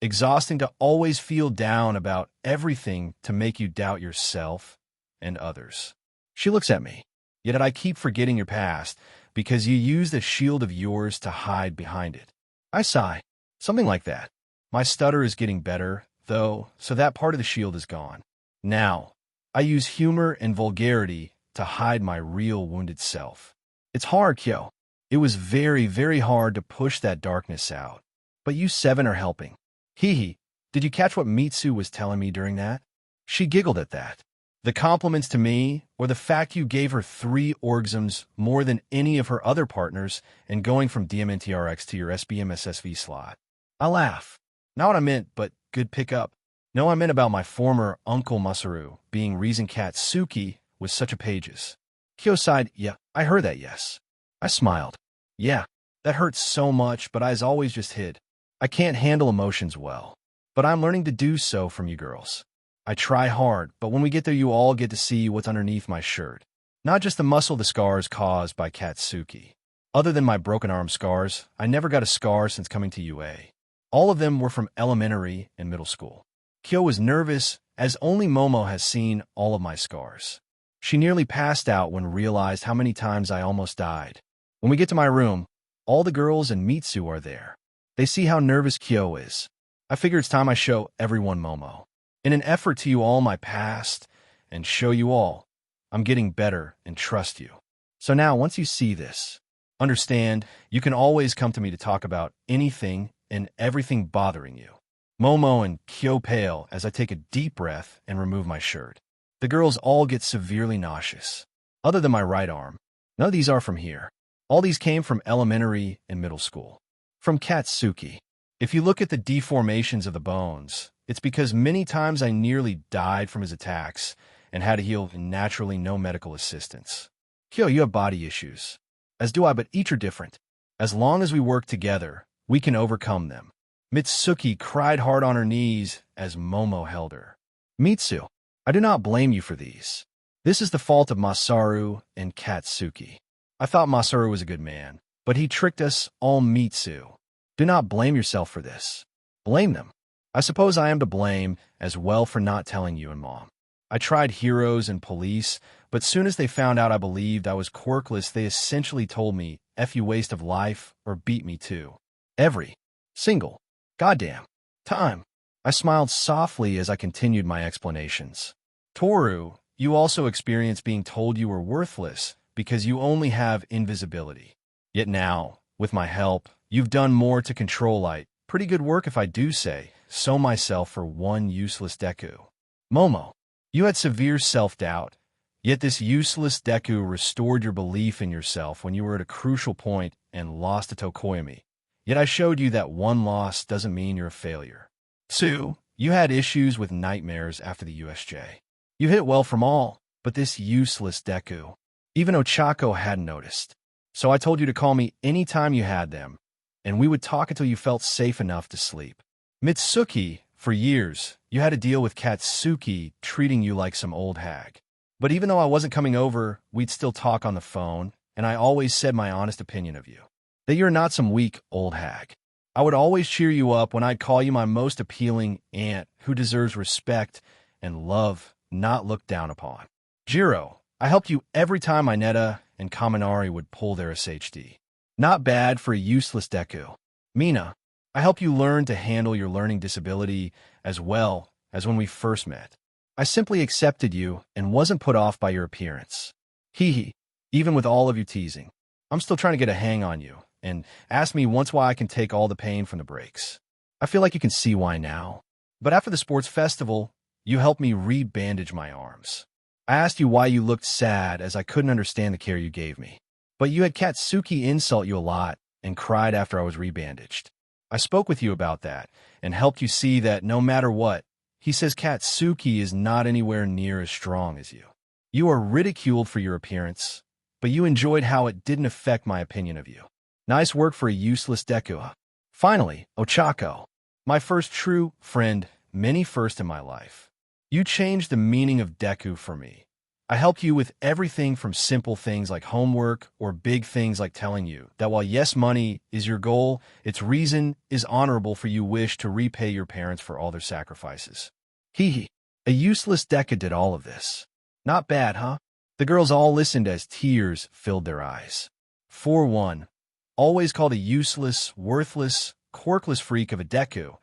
exhausting to always feel down about everything to make you doubt yourself and others. She looks at me. Yet I keep forgetting your past because you used a shield of yours to hide behind it. I sigh. Something like that. My stutter is getting better, though, so that part of the shield is gone. Now, I use humor and vulgarity to hide my real wounded self. It's hard, Kyo. It was very, very hard to push that darkness out. But you seven are helping. Hee hee. Did you catch what Mitsu was telling me during that? She giggled at that. The compliments to me, or the fact you gave her 3 orgasms more than any of her other partners and going from DMNTRX to your SBMSSV slot. I laugh. Not what I meant, but good pickup. No, I meant about my former Uncle Masaru being reason cat Suki was such a pages. Kyo sighed, yeah, I heard that, yes. I smiled. Yeah, that hurts so much, but I's always just hid. I can't handle emotions well. But I'm learning to do so from you girls. I try hard, but when we get there you all get to see what's underneath my shirt. Not just the the scars caused by Katsuki. Other than my broken arm scars, I never got a scar since coming to UA. All of them were from elementary and middle school. Kyo was nervous, as only Momo has seen all of my scars. She nearly passed out when realized how many times I almost died. When we get to my room, all the girls and Mitsu are there. They see how nervous Kyo is. I figure it's time I show everyone Momo. In an effort to you all my past and show you all, I'm getting better and trust you. So now, once you see this, understand you can always come to me to talk about anything and everything bothering you. Momo and Kyo pale as I take a deep breath and remove my shirt. The girls all get severely nauseous. Other than my right arm, none of these are from here. All these came from elementary and middle school. From Katsuki. If you look at the deformations of the bones, it's because many times I nearly died from his attacks and had to heal with naturally no medical assistance. Kyo, you have body issues. As do I, but each are different. As long as we work together, we can overcome them. Mitsuki cried hard on her knees as Momo held her. Mitsu, I do not blame you for these. This is the fault of Masaru and Katsuki. I thought Masaru was a good man, but he tricked us all. Mitsu. Do not blame yourself for this. Blame them. I suppose I am to blame as well for not telling you and Mom. I tried heroes and police, but soon as they found out I believed I was quirkless, they essentially told me, F you waste of life, or beat me too. Every single goddamn time. I smiled softly as I continued my explanations. Toru, you also experienced being told you were worthless because you only have invisibility. Yet now, with my help, you've done more to control light. Pretty good work if I do say so myself for one useless Deku. Momo, you had severe self-doubt, yet this useless Deku restored your belief in yourself when you were at a crucial point and lost to Tokoyami. Yet I showed you that one loss doesn't mean you're a failure. Sue, you had issues with nightmares after the USJ. You hit well from all, but this useless Deku. Even Ochako hadn't noticed. So I told you to call me any time you had them, and we would talk until you felt safe enough to sleep. Mitsuki, for years, you had to deal with Katsuki treating you like some old hag. But even though I wasn't coming over, we'd still talk on the phone, and I always said my honest opinion of you. That you're not some weak old hag. I would always cheer you up when I'd call you my most appealing aunt who deserves respect and love, not looked down upon. Jiro, I helped you every time Ineta and Kaminari would pull their SHD. Not bad for a useless Deku. Mina, I helped you learn to handle your learning disability as well as when we first met. I simply accepted you and wasn't put off by your appearance. Hee hee, even with all of your teasing. I'm still trying to get a hang on you, and ask me once why I can take all the pain from the breaks. I feel like you can see why now. But after the sports festival, you helped me re-bandage my arms. I asked you why you looked sad, as I couldn't understand the care you gave me. But you had Katsuki insult you a lot and cried after I was rebandaged. I spoke with you about that and helped you see that no matter what, he says Katsuki is not anywhere near as strong as you. You are ridiculed for your appearance, but you enjoyed how it didn't affect my opinion of you. Nice work for a useless Deku. Finally, Ochako, my first true friend, many first in my life. You changed the meaning of Deku for me. I helped you with everything from simple things like homework or big things like telling you that while yes, money is your goal, its reason is honorable for you wish to repay your parents for all their sacrifices. Hee. A useless Deku did all of this. Not bad, huh? The girls all listened as tears filled their eyes. 4-1. Always called a useless, worthless, quirkless freak of a Deku,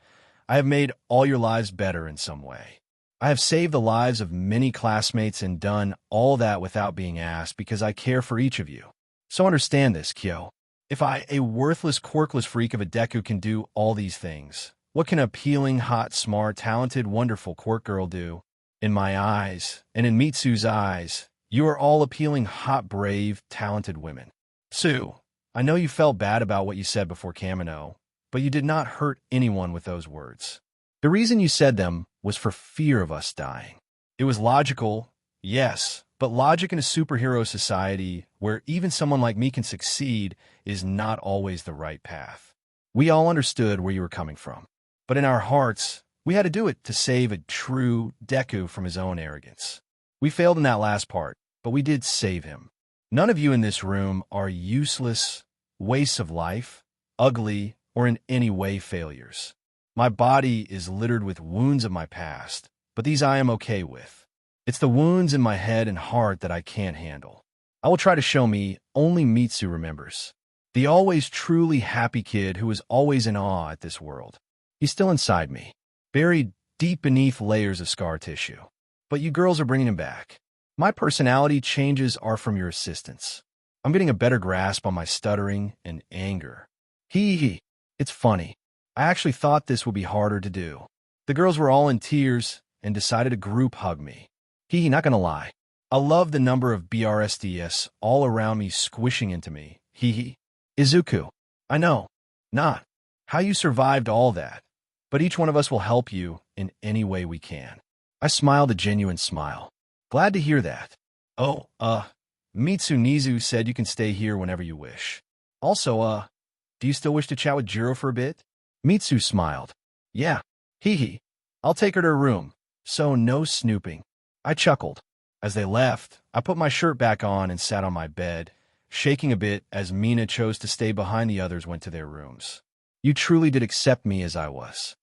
I have made all your lives better in some way. I have saved the lives of many classmates and done all that without being asked because I care for each of you. So understand this, Kyo. If I, a worthless, quirkless freak of a Deku, can do all these things, what can an appealing, hot, smart, talented, wonderful quirk girl do? In my eyes, and in Mitsu's eyes, you are all appealing, hot, brave, talented women. Sue, I know you felt bad about what you said before Kamino, but you did not hurt anyone with those words. The reason you said them was for fear of us dying. It was logical, yes, but logic in a superhero society where even someone like me can succeed is not always the right path. We all understood where you were coming from, but in our hearts, we had to do it to save a true Deku from his own arrogance. We failed in that last part, but we did save him. None of you in this room are useless, wastes of life, ugly, or in any way failures. My body is littered with wounds of my past, but these I am okay with. It's the wounds in my head and heart that I can't handle. I will try to show me only Mitsu remembers. The always truly happy kid who is always in awe at this world. He's still inside me, buried deep beneath layers of scar tissue. But you girls are bringing him back. My personality changes are from your assistance. I'm getting a better grasp on my stuttering and anger. Hee. It's funny. I actually thought this would be harder to do. The girls were all in tears and decided to group hug me. Not gonna lie. I love the number of BRSDS all around me squishing into me. Izuku. I know. Not. How you survived all that. But each one of us will help you in any way we can. I smiled a genuine smile. Glad to hear that. Mitsu Nizu said you can stay here whenever you wish. Also, do you still wish to chat with Jiro for a bit? Mitsu smiled. Yeah. I'll take her to her room, so no snooping. I chuckled. As they left, I put my shirt back on and sat on my bed, shaking a bit as Mina chose to stay behind the others went to their rooms. You truly did accept me as I was.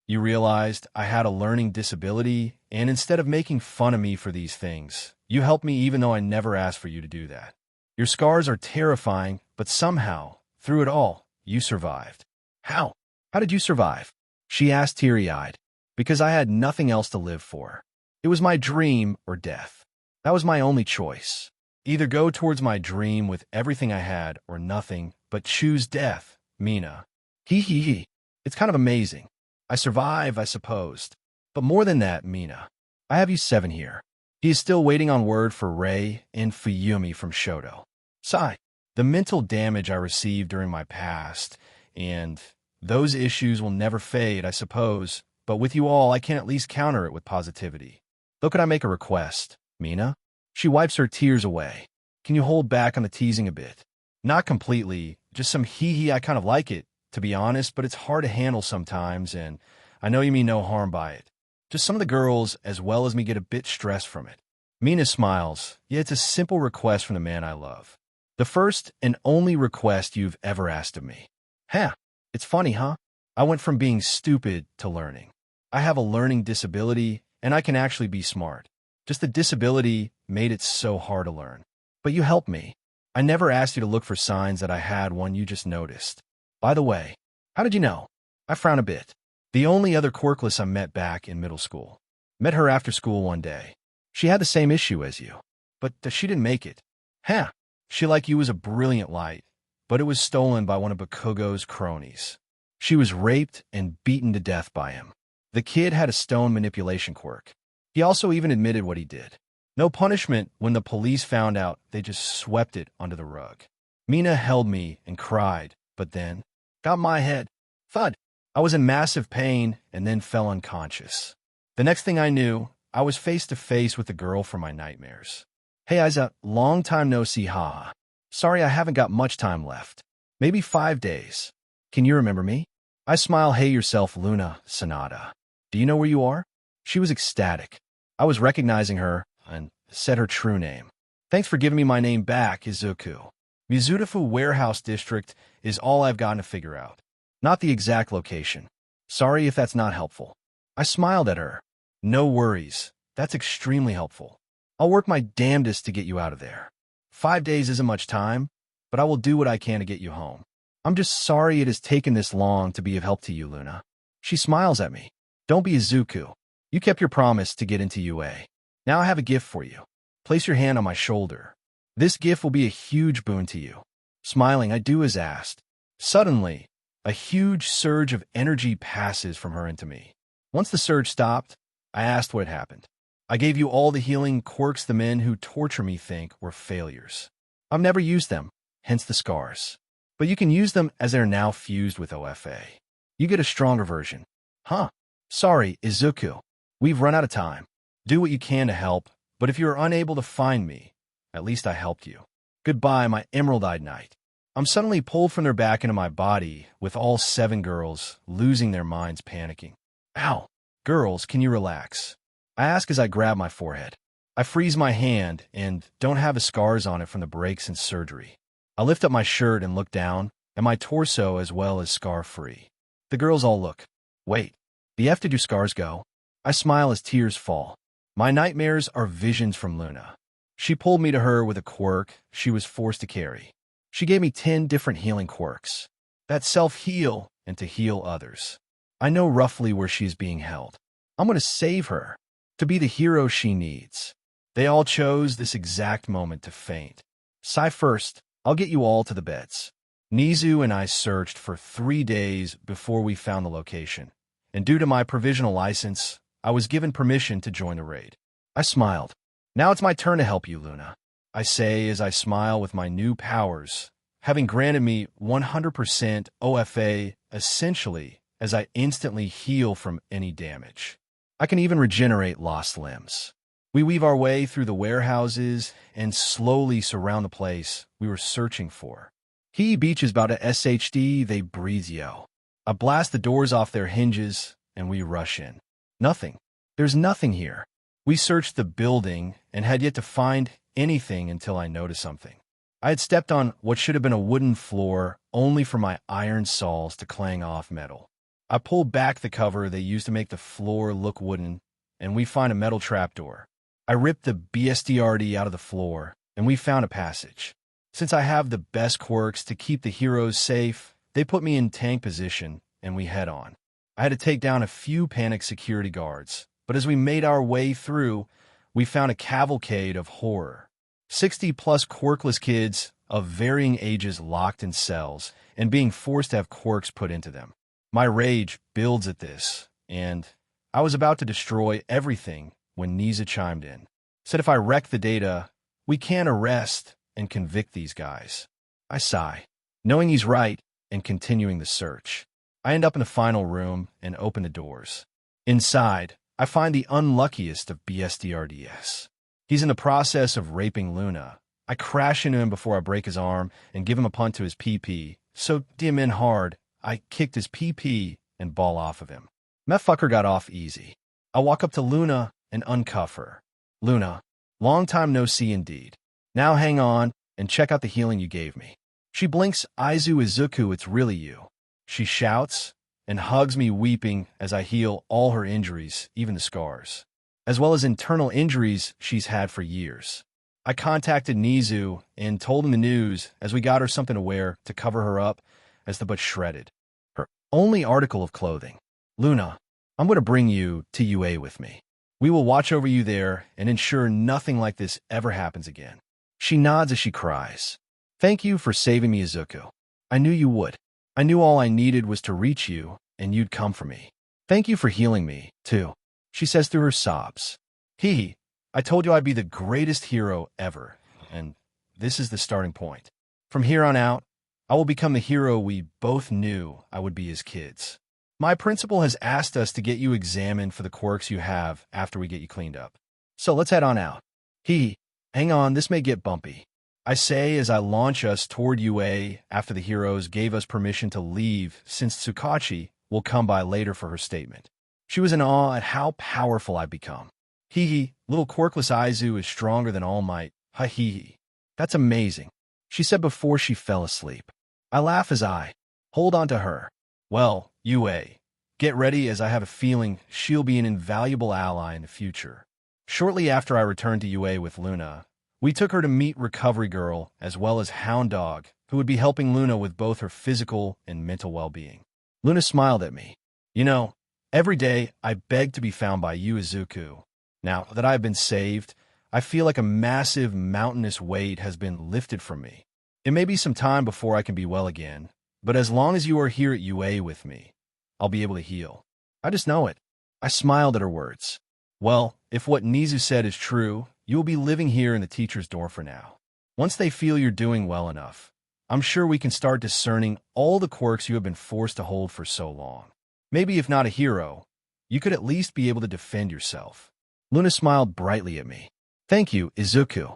You realized I had a learning disability, and instead of making fun of me for these things, you helped me even though I never asked for you to do that. Your scars are terrifying, but somehow, through it all, you survived. How? How did you survive? She asked teary-eyed. Because I had nothing else to live for. It was my dream or death. That was my only choice. Either go towards my dream with everything I had or nothing, but choose death, Mina. It's kind of amazing. I survive, I supposed. But more than that, Mina. I have you 7 here. He is still waiting on word for Rei and Fuyumi from Shoto. Sigh. The mental damage I received during my past, and those issues will never fade, I suppose, but with you all, I can at least counter it with positivity. Though could I make a request, Mina? She wipes her tears away. Can you hold back on the teasing a bit? Not completely, just some I kind of like it, to be honest, but it's hard to handle sometimes, and I know you mean no harm by it. Just some of the girls, as well as me, get a bit stressed from it. Mina smiles. Yeah, it's a simple request from the man I love. The first and only request you've ever asked of me. It's funny, huh? I went from being stupid to learning. I have a learning disability, and I can actually be smart. Just the disability made it so hard to learn. But you helped me. I never asked you to look for signs that I had one, you just noticed. By the way, how did you know? I frown a bit. The only other quirkless I met back in middle school. Met her after school one day. She had the same issue as you. But she didn't make it. She, like you, was a brilliant light, but it was stolen by one of Bakugo's cronies. She was raped and beaten to death by him. The kid had a stone manipulation quirk. He also even admitted what he did. No punishment. When the police found out, they just swept it under the rug. Mina held me and cried, but then got my head. Thud. I was in massive pain and then fell unconscious. The next thing I knew, I was face to face with the girl from my nightmares. Hey Isa, long time no see, haha. Sorry I haven't got much time left. Maybe 5 days. Can you remember me? I smile. Hey yourself, Luna, Sonata. Do you know where you are? She was ecstatic. I was recognizing her and said her true name. Thanks for giving me my name back, Izuku. Mizudafu Warehouse District is all I've gotten to figure out. Not the exact location. Sorry if that's not helpful. I smiled at her. No worries. That's extremely helpful. I'll work my damnedest to get you out of there. 5 days isn't much time, but I will do what I can to get you home. I'm just sorry it has taken this long to be of help to you, Luna. She smiles at me. Don't be Izuku. You kept your promise to get into UA. Now I have a gift for you. Place your hand on my shoulder. This gift will be a huge boon to you. Smiling, I do as asked. Suddenly, a huge surge of energy passes from her into me. Once the surge stopped, I asked what had happened. I gave you all the healing quirks the men who torture me think were failures. I've never used them, hence the scars. But you can use them as they're now fused with OFA. You get a stronger version. Huh. Sorry, Izuku. We've run out of time. Do what you can to help, but if you are unable to find me, at least I helped you. Goodbye, my emerald-eyed knight. I'm suddenly pulled from their back into my body, with all 7 girls losing their minds, panicking. Ow. Girls, can you relax? I ask as I grab my forehead. I freeze my hand and don't have the scars on it from the breaks and surgery. I lift up my shirt and look down, and my torso as well as scar-free. The girls all look. Wait, the F did your scars go? I smile as tears fall. My nightmares are visions from Luna. She pulled me to her with a quirk she was forced to carry. She gave me 10 different healing quirks that self-heal and to heal others. I know roughly where she is being held. I'm going to save her, to be the hero she needs. They all chose this exact moment to faint. Sigh first, I'll get you all to the beds. Nizu and I searched for 3 days before we found the location, and due to my provisional license, I was given permission to join the raid. I smiled. Now it's my turn to help you, Luna. I say as I smile with my new powers, having granted me 100% OFA, essentially, as I instantly heal from any damage. I can even regenerate lost limbs. We weave our way through the warehouses and slowly surround the place we were searching for. He Beach is about a SHD, they breathe yo. I blast the doors off their hinges, and we rush in. Nothing. There's nothing here. We searched the building and had yet to find anything until I noticed something. I had stepped on what should have been a wooden floor only for my iron saws to clang off metal. I pulled back the cover they used to make the floor look wooden, and we find a metal trapdoor. I ripped the BSDRD out of the floor, and we found a passage. Since I have the best quirks to keep the heroes safe, they put me in tank position, and we head on. I had to take down a few panicked security guards, but as we made our way through, we found a cavalcade of horror. 60-plus quirkless kids of varying ages locked in cells and being forced to have quirks put into them. My rage builds at this, and I was about to destroy everything when Niza chimed in. Said if I wreck the data, we can't arrest and convict these guys. I sigh, knowing he's right and continuing the search. I end up in the final room and open the doors. Inside, I find the unluckiest of BSDRDS. He's in the process of raping Luna. I crash into him before I break his arm and give him a punt to his PP. So dim in hard, I kicked his PP and ball off of him. That fucker got off easy. I walk up to Luna and uncuff her. Luna, long time no see indeed. Now hang on and check out the healing you gave me. She blinks, Izuku, it's really you. She shouts and hugs me weeping as I heal all her injuries, even the scars, as well as internal injuries she's had for years. I contacted Nizu and told him the news as we got her something to wear to cover her up as the butt shredded. Her only article of clothing. Luna, I'm going to bring you to UA with me. We will watch over you there and ensure nothing like this ever happens again. She nods as she cries. Thank you for saving me, Izuku. I knew you would. I knew all I needed was to reach you, and you'd come for me. Thank you for healing me, too, she says through her sobs. I told you I'd be the greatest hero ever, and this is the starting point. From here on out, I will become the hero we both knew I would be as kids. My principal has asked us to get you examined for the quirks you have after we get you cleaned up. So let's head on out. Hang on, this may get bumpy. I say as I launch us toward UA after the heroes gave us permission to leave since Tsukachi will come by later for her statement. She was in awe at how powerful I've become. Little quirkless Aizu is stronger than All Might. That's amazing, she said before she fell asleep. I laugh as I hold on to her. Well, UA, get ready as I have a feeling she'll be an invaluable ally in the future. Shortly after I returned to UA with Luna, we took her to meet Recovery Girl as well as Hound Dog, who would be helping Luna with both her physical and mental well-being. Luna smiled at me. You know, every day I beg to be found by you, Izuku. Now that I have been saved, I feel like a massive mountainous weight has been lifted from me. It may be some time before I can be well again, but as long as you are here at UA with me, I'll be able to heal. I just know it. I smiled at her words. Well, if what Nizu said is true, you will be living here in the teacher's dorm for now. Once they feel you're doing well enough, I'm sure we can start discerning all the quirks you have been forced to hold for so long. Maybe if not a hero, you could at least be able to defend yourself. Luna smiled brightly at me. Thank you, Izuku.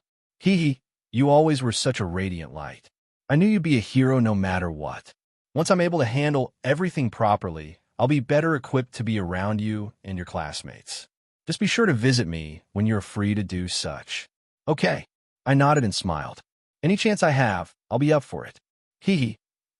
You always were such a radiant light. I knew you'd be a hero no matter what. Once I'm able to handle everything properly, I'll be better equipped to be around you and your classmates. Just be sure to visit me when you're free to do such. Okay. I nodded and smiled. Any chance I have, I'll be up for it.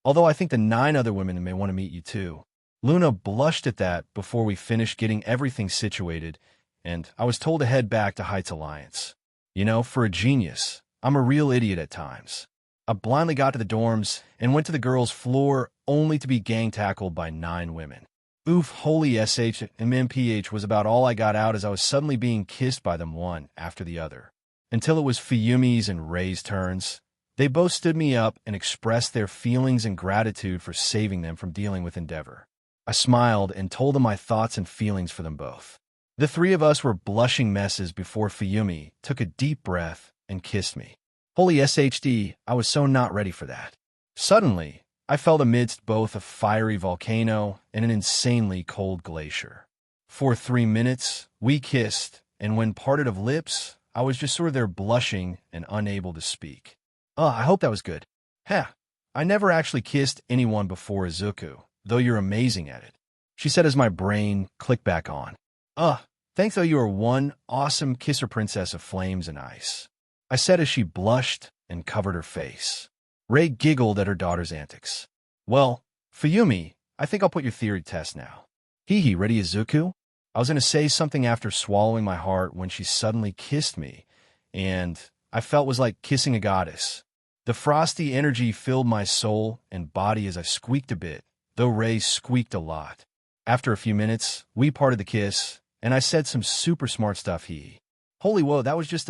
Although I think the 9 other women may want to meet you too. Luna blushed at that before we finished getting everything situated, and I was told to head back to Heights Alliance. You know, for a genius, I'm a real idiot at times. I blindly got to the dorms and went to the girls' floor only to be gang-tackled by 9 women. Oof, holy SH and MPH was about all I got out as I was suddenly being kissed by them one after the other. Until it was Fuyumi's and Rei's turns. They both stood me up and expressed their feelings and gratitude for saving them from dealing with Endeavor. I smiled and told them my thoughts and feelings for them both. The 3 of us were blushing messes before Fuyumi took a deep breath and kissed me. Holy SHD, I was so not ready for that. Suddenly, I felt amidst both a fiery volcano and an insanely cold glacier. For 3 minutes, we kissed, and when parted of lips, I was just sort of there blushing and unable to speak. I hope that was good. I never actually kissed anyone before Izuku, though you're amazing at it, she said as my brain clicked back on. Thanks though you are one awesome kisser princess of flames and ice, I said as she blushed and covered her face. Rei giggled at her daughter's antics. Well, Fuyumi, I think I'll put your theory to test now. Ready, Izuku? I was going to say something after swallowing my heart when she suddenly kissed me, and I felt was like kissing a goddess. The frosty energy filled my soul and body as I squeaked a bit, though Rei squeaked a lot. After a few minutes, we parted the kiss, and I said some super smart stuff. Holy whoa, that was just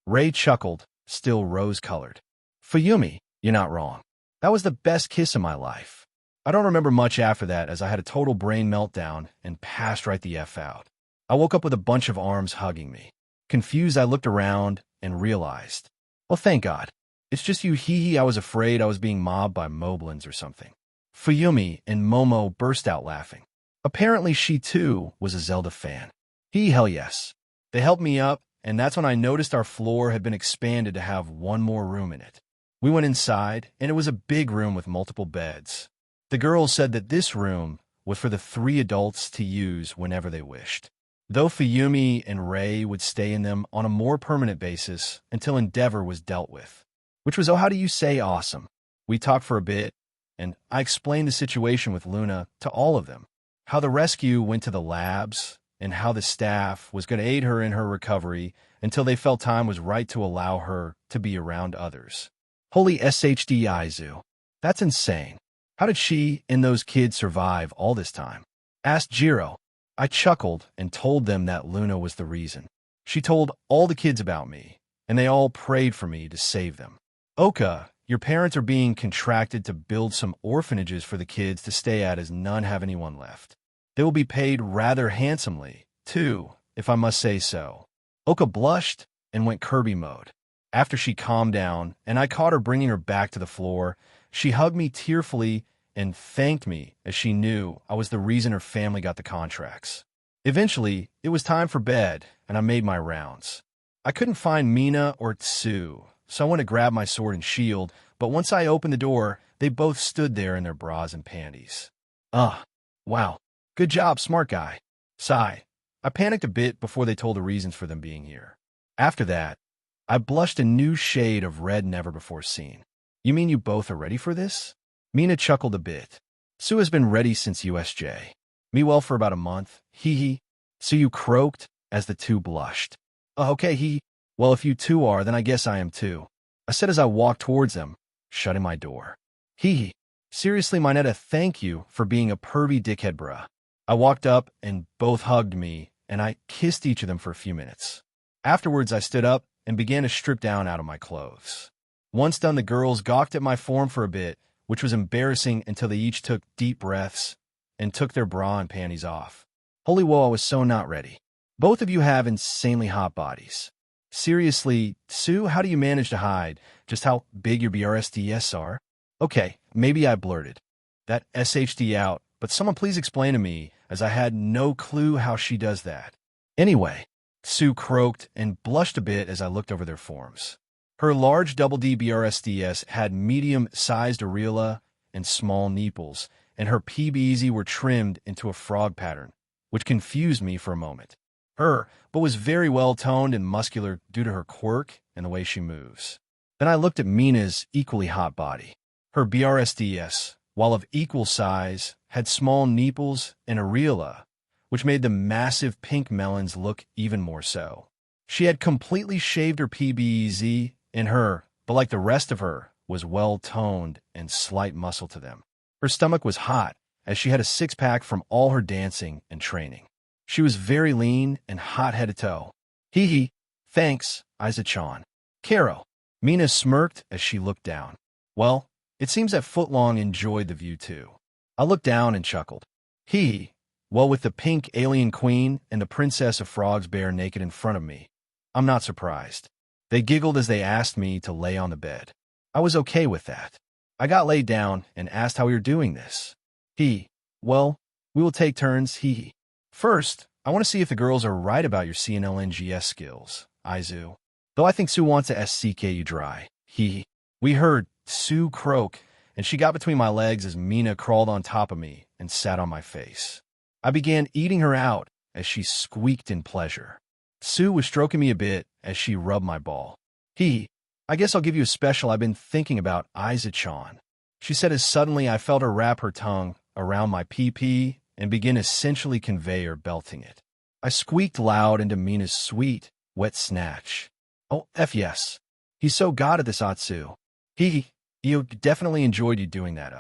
Rei chuckled, still rose-colored. Fuyumi, you're not wrong. That was the best kiss of my life. I don't remember much after that as I had a total brain meltdown and passed right the F out. I woke up with a bunch of arms hugging me. Confused, I looked around and realized, well, thank God. It's just you, I was afraid I was being mobbed by moblins or something. Fuyumi and Momo burst out laughing. Apparently she too was a Zelda fan. Hell yes. They helped me up, and that's when I noticed our floor had been expanded to have one more room in it. We went inside, and it was a big room with multiple beds. The girls said that this room was for the 3 adults to use whenever they wished, though Fuyumi and Rei would stay in them on a more permanent basis until Endeavor was dealt with, which was, how do you say, awesome. We talked for a bit, and I explained the situation with Luna to all of them, how the rescue went to the labs, and how the staff was going to aid her in her recovery until they felt time was right to allow her to be around others. Holy SHD Aizu. That's insane. How did she and those kids survive all this time? Asked Jiro. I chuckled and told them that Luna was the reason. She told all the kids about me, and they all prayed for me to save them. Oka, your parents are being contracted to build some orphanages for the kids to stay at as none have anyone left. They will be paid rather handsomely, too, if I must say so. Oka blushed and went Kirby mode. After she calmed down and I caught her bringing her back to the floor, she hugged me tearfully and thanked me as she knew I was the reason her family got the contracts. Eventually, it was time for bed, and I made my rounds. I couldn't find Mina or Tsu, so I went to grab my sword and shield, but once I opened the door, they both stood there in their bras and panties. Wow. Good job, smart guy. Sigh. I panicked a bit before they told the reasons for them being here. After that, I blushed a new shade of red never before seen. You mean you both are ready for this? Mina chuckled a bit. Tsu has been ready since USJ. Me well for about a month. Hee hee. So you croaked as the two blushed. Okay, he. Well, if you two are, then I guess I am too. I said as I walked towards them, shutting my door. Hee hee. Seriously, Minetta, thank you for being a pervy dickhead, bruh. I walked up and both hugged me, and I kissed each of them for a few minutes. Afterwards, I stood up and began to strip down out of my clothes. Once done, the girls gawked at my form for a bit, which was embarrassing until they each took deep breaths and took their bra and panties off. Holy whoa, I was so not ready. Both of you have insanely hot bodies. Seriously, Tsu, how do you manage to hide just how big your BRSDS are? Okay, maybe I blurted that SHD out, but someone please explain to me, as I had no clue how she does that. Anyway, Tsu croaked and blushed a bit as I looked over their forms. Her large double D BRSDS had medium-sized areola and small nipples, and her PBZ were trimmed into a frog pattern, which confused me for a moment. But was very well-toned and muscular due to her quirk and the way she moves. Then I looked at Mina's equally hot body. Her BRSDS, while of equal size, had small nipples and areola, which made the massive pink melons look even more so. She had completely shaved her PBZ in her, but like the rest of her, was well-toned and slight muscle to them. Her stomach was hot, as she had a six-pack from all her dancing and training. She was very lean and hot head to toe. Hee hee. Thanks, Aiza-chan. Karo. Mina smirked as she looked down. Well, it seems that Footlong enjoyed the view too. I looked down and chuckled. Hee hee. Well, with the pink alien queen and the princess of frogs bare naked in front of me, I'm not surprised. They giggled as they asked me to lay on the bed. I was okay with that. I got laid down and asked how we were doing this. Well, we will take turns, hee. First, I want to see if the girls are right about your CNLNGS skills, Aizu. Though I think Tsu wants to SCK you dry, hee. We heard Tsu croak, and she got between my legs as Mina crawled on top of me and sat on my face. I began eating her out as she squeaked in pleasure. Tsu was stroking me a bit as she rubbed my ball. I guess I'll give you a special I've been thinking about, Aiza-chan, she said as suddenly I felt her wrap her tongue around my PP and begin essentially convey her belting it. I squeaked loud into Mina's sweet, wet snatch. Oh, yes. He's so god at this, Atsu. You definitely enjoyed you doing that,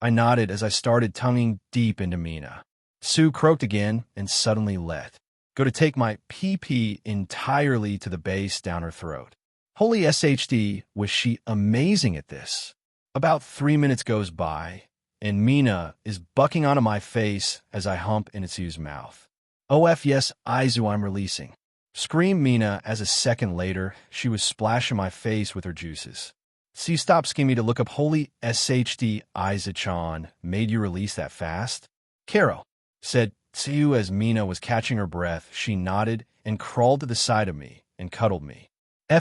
I nodded as I started tonguing deep into Mina. Tsu croaked again and suddenly let go to take my PP entirely to the base down her throat. Holy SHD, was she amazing at this. About 3 minutes goes by, and Mina is bucking onto my face as I hump in Tsu's mouth. Yes, Aizu, I'm releasing. Screamed Mina as a second later, she was splashing my face with her juices. See, stop skimming to look up holy SHD Aiza-chan made you release that fast? Karo, said Tsu as Mina was catching her breath. She nodded and crawled to the side of me and cuddled me.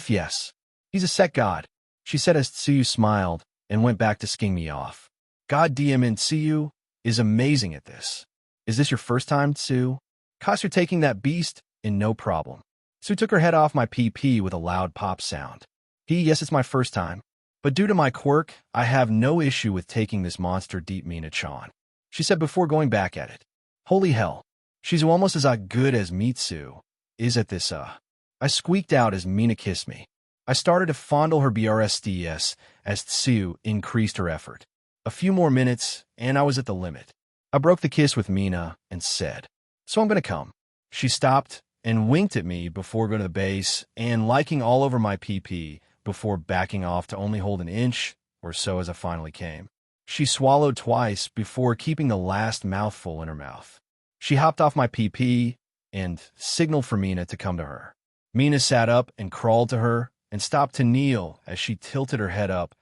Yes. He's a sec god, she said as Tsu smiled and went back to sking me off. God damn, Tsu is amazing at this. Is this your first time, Tsu? Cause you're taking that beast in no problem. Tsu took her head off my PP with a loud pop sound. Yes, it's my first time. But due to my quirk, I have no issue with taking this monster deep, Mina-chan, she said before going back at it. Holy hell. She's almost as good as Mitsu is at this, I squeaked out as Mina kissed me. I started to fondle her BRSDS as Tsu increased her effort. A few more minutes, and I was at the limit. I broke the kiss with Mina and said, so I'm going to come. She stopped and winked at me before going to the base and liking all over my PP before backing off to only hold an inch or so as I finally came. She swallowed twice before keeping the last mouthful in her mouth. She hopped off my PP and signaled for Mina to come to her. Mina sat up and crawled to her and stopped to kneel as she tilted her head up,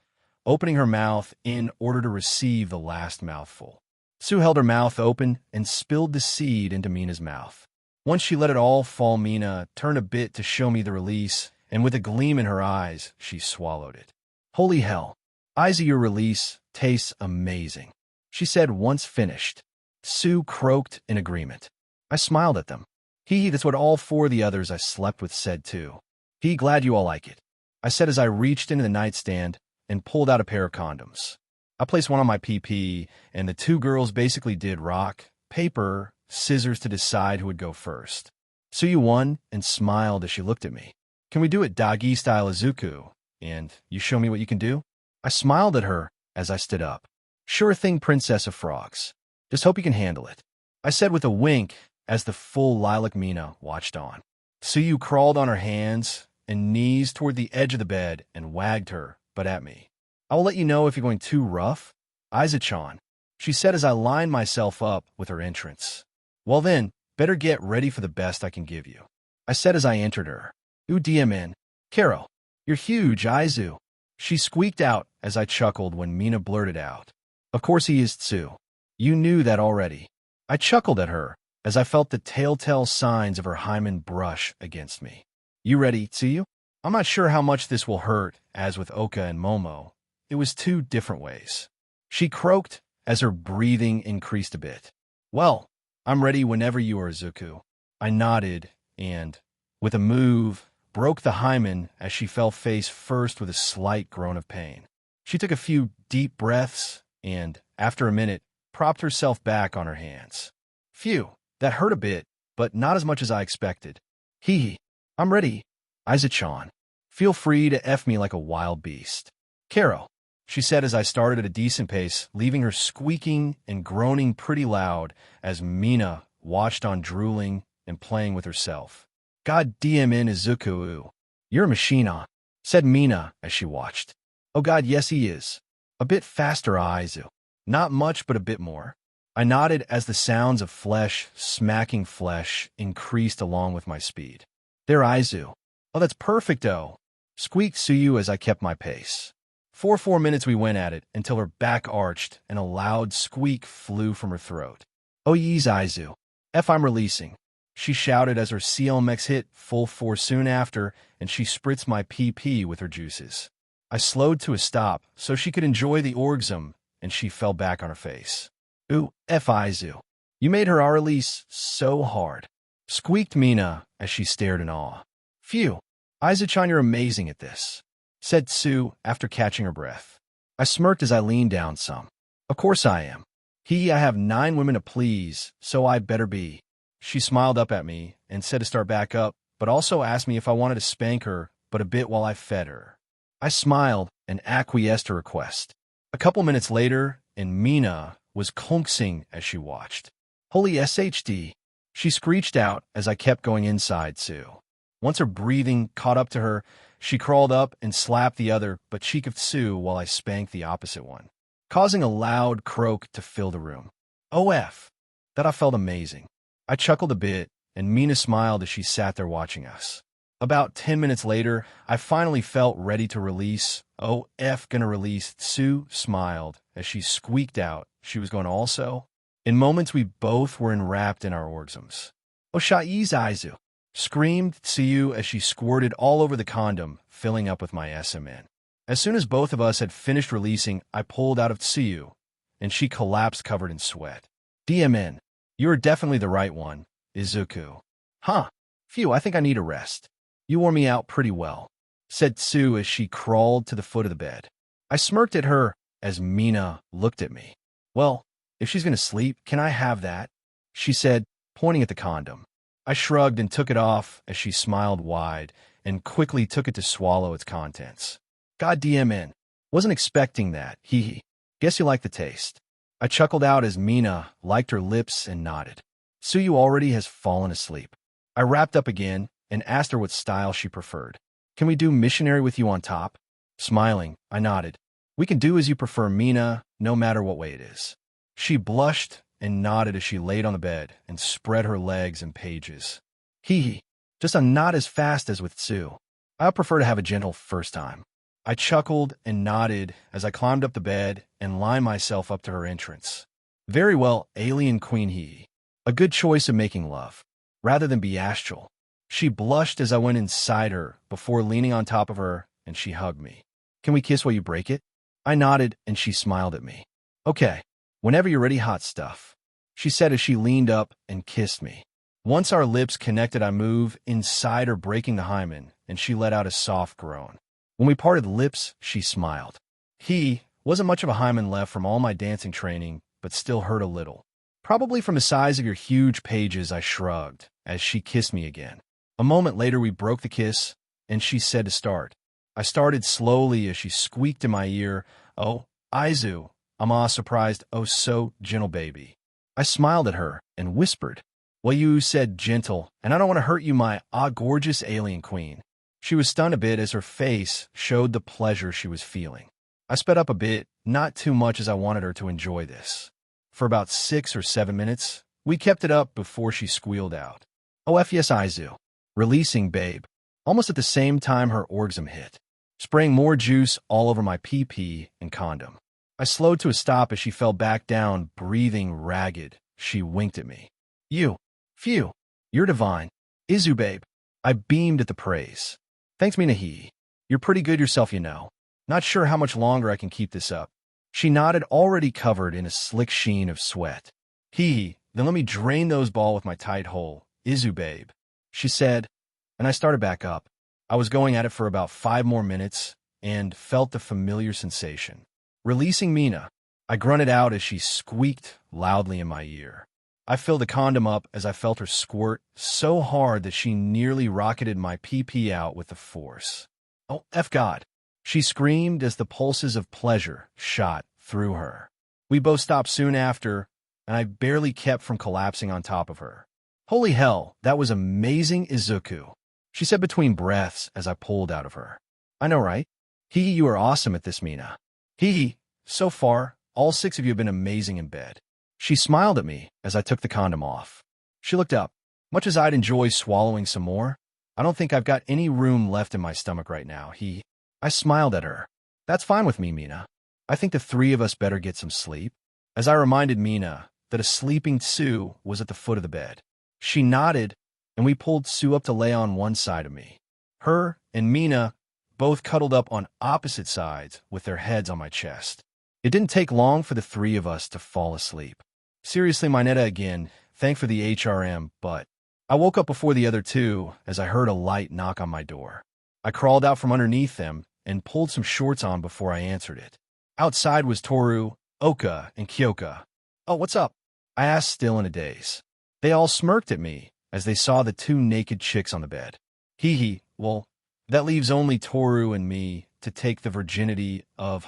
opening her mouth in order to receive the last mouthful. Sue held her mouth open and spilled the seed into Mina's mouth. Once she let it all fall, Mina turned a bit to show me the release, and with a gleam in her eyes, she swallowed it. Holy hell, Isa, your release tastes amazing, she said once finished. Sue croaked in agreement. I smiled at them. That's what all four of the others I slept with said too. Glad you all like it, I said as I reached into the nightstand and pulled out a pair of condoms. I placed one on my PP, and the two girls basically did rock, paper, scissors to decide who would go first. Suyu won and smiled as she looked at me. Can we do it doggy style Izuku, and you show me what you can do? I smiled at her as I stood up. Sure thing, Princess of Frogs. Just hope you can handle it, I said with a wink as the full lilac Mina watched on. Suyu crawled on her hands and knees toward the edge of the bed and wagged her, but at me. I will let you know if you're going too rough, Isa-chan, she said as I lined myself up with her entrance. Well then, better get ready for the best I can give you, I said as I entered her. DMN, Karo, you're huge, Izu, she squeaked out as I chuckled when Mina blurted out. Of course he is, Tsu. You knew that already. I chuckled at her as I felt the telltale signs of her hymen brush against me. You ready, Tsuyu? I'm not sure how much this will hurt, as with Oka and Momo. It was two different ways. She croaked as her breathing increased a bit. Well, I'm ready whenever you are, Zuku. I nodded and, with a move, broke the hymen as she fell face first with a slight groan of pain. She took a few deep breaths and, after a minute, propped herself back on her hands. Phew, that hurt a bit, but not as much as I expected. I'm ready, Isa-chan. Feel free to F me like a wild beast. Karo, she said as I started at a decent pace, leaving her squeaking and groaning pretty loud as Mina watched on drooling and playing with herself. God DMN Izuku, you're a machine, said Mina as she watched. Oh god, yes he is. A bit faster, Aizu. Not much, but a bit more. I nodded as the sounds of flesh smacking flesh increased along with my speed. There, Aizu. Oh, that's perfecto, squeaked Suyu as I kept my pace. For 4 minutes we went at it until her back arched and a loud squeak flew from her throat. Oh yeez, Aizu. I'm releasing, she shouted as her CLMX hit full force soon after and she spritzed my PP with her juices. I slowed to a stop so she could enjoy the orgasm and she fell back on her face. Aizu. You made her release so hard, squeaked Mina as she stared in awe. Phew, Isa-chan, you're amazing at this, said Sue after catching her breath. I smirked as I leaned down some. Of course I am. I have 9 women to please, so I better be. She smiled up at me and said to start back up, but also asked me if I wanted to spank her, but a bit while I fed her. I smiled and acquiesced her request. A couple minutes later, and Mina was conksing as she watched. Holy SHD, she screeched out as I kept going inside Sue. Once her breathing caught up to her, she crawled up and slapped the other butt cheek of Sue while I spanked the opposite one, causing a loud croak to fill the room. That I felt amazing. I chuckled a bit, and Mina smiled as she sat there watching us. About 10 minutes later, I finally felt ready to release. Gonna release. Sue smiled as she squeaked out she was going to also. In moments, we both were enwrapped in our orgasms. Shai's Aizu, screamed Tsuyu as she squirted all over the condom, filling up with my SMN. As soon as both of us had finished releasing, I pulled out of Tsuyu, and she collapsed covered in sweat. DMN, you're definitely the right one, Izuku. Phew, I think I need a rest. You wore me out pretty well, said Tsu as she crawled to the foot of the bed. I smirked at her as Mina looked at me. Well, if she's going to sleep, can I have that? She said, pointing at the condom. I shrugged and took it off as she smiled wide and quickly took it to swallow its contents. God DMN, wasn't expecting that, Guess you like the taste. I chuckled out as Mina liked her lips and nodded. Tsuyu already has fallen asleep. I wrapped up again and asked her what style she preferred. Can we do missionary with you on top? Smiling, I nodded. We can do as you prefer, Mina, no matter what way it is. She blushed and nodded as she laid on the bed and spread her legs and pages. just not as fast as with Sue. I prefer to have a gentle first time. I chuckled and nodded as I climbed up the bed and lined myself up to her entrance. Very well, alien queen he. A good choice of making love, rather than be astral. She blushed as I went inside her before leaning on top of her, and she hugged me. Can we kiss while you break it? I nodded, and she smiled at me. Okay, whenever you're ready, hot stuff, she said as she leaned up and kissed me. Once our lips connected, I moved inside her, breaking the hymen, and she let out a soft groan. When we parted lips, she smiled. Wasn't much of a hymen left from all my dancing training, but still hurt a little. Probably from the size of your huge pages, I shrugged, as she kissed me again. A moment later, we broke the kiss, and she said to start. I started slowly as she squeaked in my ear, "Oh, Aizu, I'm all surprised, oh so gentle baby." I smiled at her and whispered, "Well, you said gentle, and I don't want to hurt you, my gorgeous alien queen." She was stunned a bit as her face showed the pleasure she was feeling. I sped up a bit, not too much as I wanted her to enjoy this. For about 6 or 7 minutes, we kept it up before she squealed out, "Oh, yes, Aizu." Releasing babe. Almost at the same time her orgasm hit, spraying more juice all over my pee-pee and condom. I slowed to a stop as she fell back down, breathing ragged. She winked at me. Phew, you're divine. Izu, babe." I beamed at the praise. "Thanks, Minahi. You're pretty good yourself, you know. Not sure how much longer I can keep this up." She nodded, already covered in a slick sheen of sweat. Then let me drain those balls with my tight hole. Izu, babe," she said, and I started back up. I was going at it for about 5 more minutes and felt the familiar sensation. Releasing Mina, I grunted out as she squeaked loudly in my ear. I filled the condom up as I felt her squirt so hard that she nearly rocketed my pee-pee out with the force. "Oh, F God," she screamed as the pulses of pleasure shot through her. We both stopped soon after, and I barely kept from collapsing on top of her. "Holy hell, that was amazing, Izuku," she said between breaths as I pulled out of her. "I know, right? You are awesome at this, Mina." So far, all 6 of you have been amazing in bed." She smiled at me as I took the condom off. She looked up. Much as I'd enjoy swallowing some more, I don't think I've got any room left in my stomach right now. I smiled at her. "That's fine with me, Mina. I think the 3 of us better get some sleep," as I reminded Mina that a sleeping Sue was at the foot of the bed. She nodded, and we pulled Sue up to lay on one side of me. Her and Mina both cuddled up on opposite sides with their heads on my chest. It didn't take long for the 3 of us to fall asleep. Seriously, Minetta again, thank for the HRM, but I woke up before the other 2 as I heard a light knock on my door. I crawled out from underneath them and pulled some shorts on before I answered it. Outside was Toru, Oka, and Kyoka. "Oh, what's up?" I asked, still in a daze. They all smirked at me as they saw the 2 naked chicks on the bed. Well, that leaves only Toru and me to take the virginity of,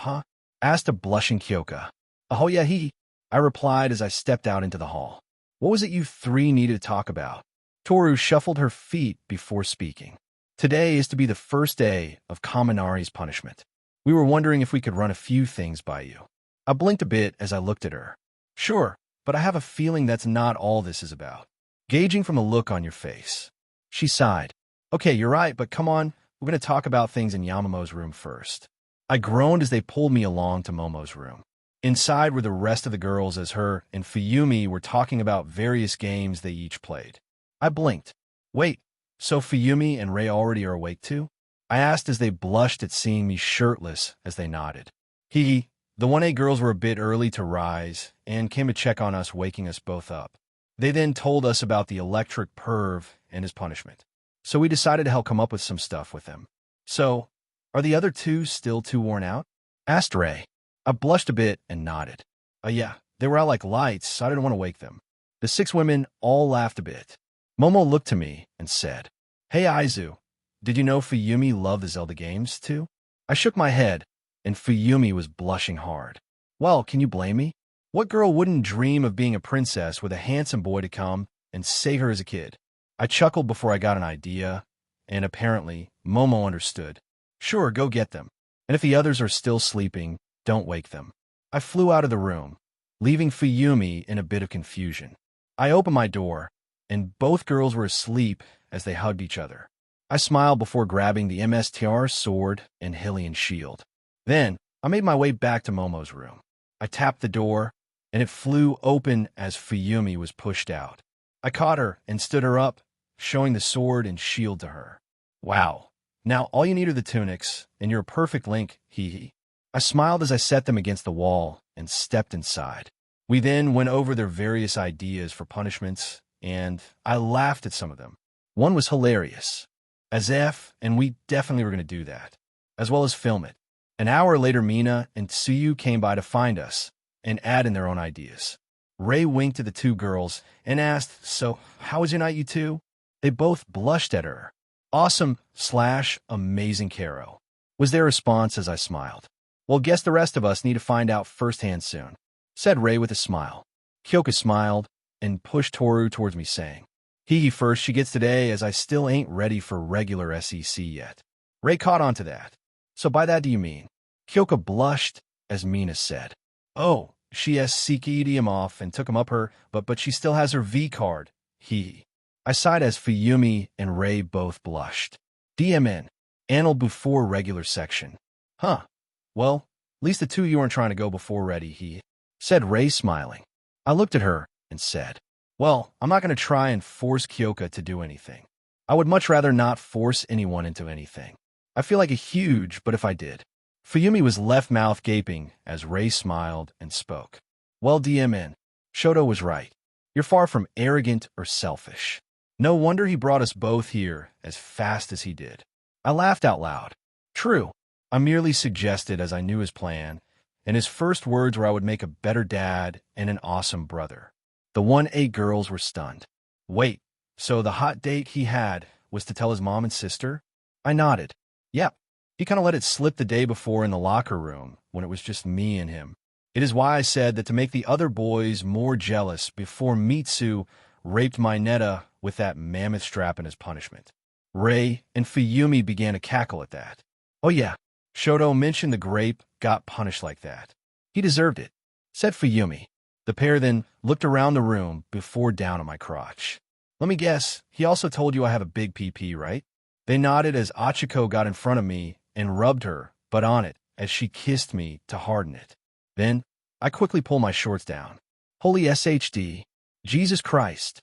asked a blushing Kyoka. "Oh yeah, I replied as I stepped out into the hall. "What was it you 3 needed to talk about?" Toru shuffled her feet before speaking. "Today is to be the first day of Kaminari's punishment. We were wondering if we could run a few things by you." I blinked a bit as I looked at her. "Sure, but I have a feeling that's not all this is about." Gauging from the look on your face. She sighed. "Okay, you're right, but come on, we're going to talk about things in Yamamo's room first." I groaned as they pulled me along to Momo's room. Inside were the rest of the girls as her and Fuyumi were talking about various games they each played. I blinked. "Wait, so Fuyumi and Rei already are awake too?" I asked as they blushed at seeing me shirtless as they nodded. The 1A girls were a bit early to rise and came to check on us, waking us both up. They then told us about the electric perv and his punishment. So we decided to help come up with some stuff with him. "So, are the other 2 still too worn out?" asked Rei. I blushed a bit and nodded. Yeah, they were out like lights, so I didn't want to wake them." The 6 women all laughed a bit. Momo looked to me and said, "Hey, Aizu, did you know Fuyumi loved the Zelda games, too?" I shook my head, and Fuyumi was blushing hard. Well, can you blame me? What girl wouldn't dream of being a princess with a handsome boy to come and save her as a kid? I chuckled before I got an idea, and apparently, Momo understood. "Sure, go get them. And if the others are still sleeping, don't wake them." I flew out of the room, leaving Fuyumi in a bit of confusion. I opened my door, and both girls were asleep as they hugged each other. I smiled before grabbing the MSTR sword and Hylian shield. Then, I made my way back to Momo's room. I tapped the door, and it flew open as Fuyumi was pushed out. I caught her and stood her up, showing the sword and shield to her. Wow. Now all you need are the tunics, and you're a perfect link, hee. I smiled as I set them against the wall and stepped inside. We then went over their various ideas for punishments, and I laughed at some of them. One was hilarious. As if, and we definitely were going to do that, as well as film it. An hour later, Mina and Tsuyu came by to find us and add in their own ideas. Ray winked at the two girls and asked, "So, how was your night, you two?" They both blushed at her. Awesome/amazing, Caro, was their response as I smiled. Well, guess the rest of us need to find out firsthand soon, said Ray with a smile. Kyoka smiled and pushed Toru towards me, saying, "Hee first she gets today, as I still ain't ready for regular SEC yet." Ray caught on to that. "So by that do you mean?" Kyoka blushed as Mina said, "Oh, she has CK'd him off and took him up her, but she still has her V card, hee." I sighed as Fuyumi and Ray both blushed. DMN, Annal before regular section. Huh. Well, at least the two of you aren't trying to go before ready, he said, Ray smiling. I looked at her and said, "Well, I'm not going to try and force Kyoka to do anything. I would much rather not force anyone into anything. I feel like a huge, but if I did." Fuyumi was left mouth gaping as Ray smiled and spoke. "Well, DMN, Shoto was right. You're far from arrogant or selfish. No wonder he brought us both here as fast as he did." I laughed out loud. True, I merely suggested as I knew his plan, and his first words were I would make a better dad and an awesome brother. The 1A girls were stunned. Wait, so the hot date he had was to tell his mom and sister? I nodded. Yep. He kind of let it slip the day before in the locker room when it was just me and him. It is why I said that to make the other boys more jealous before Mitsu raped my Netta with that mammoth strap in his punishment. Ray and Fuyumi began to cackle at that. Oh yeah, Shoto mentioned the grape got punished like that. He deserved it, said Fuyumi. The pair then looked around the room before down at my crotch. Let me guess, he also told you I have a big PP, right? They nodded as Achiko got in front of me and rubbed her, but on it, as she kissed me to harden it. Then, I quickly pulled my shorts down. Holy SHD, Jesus Christ.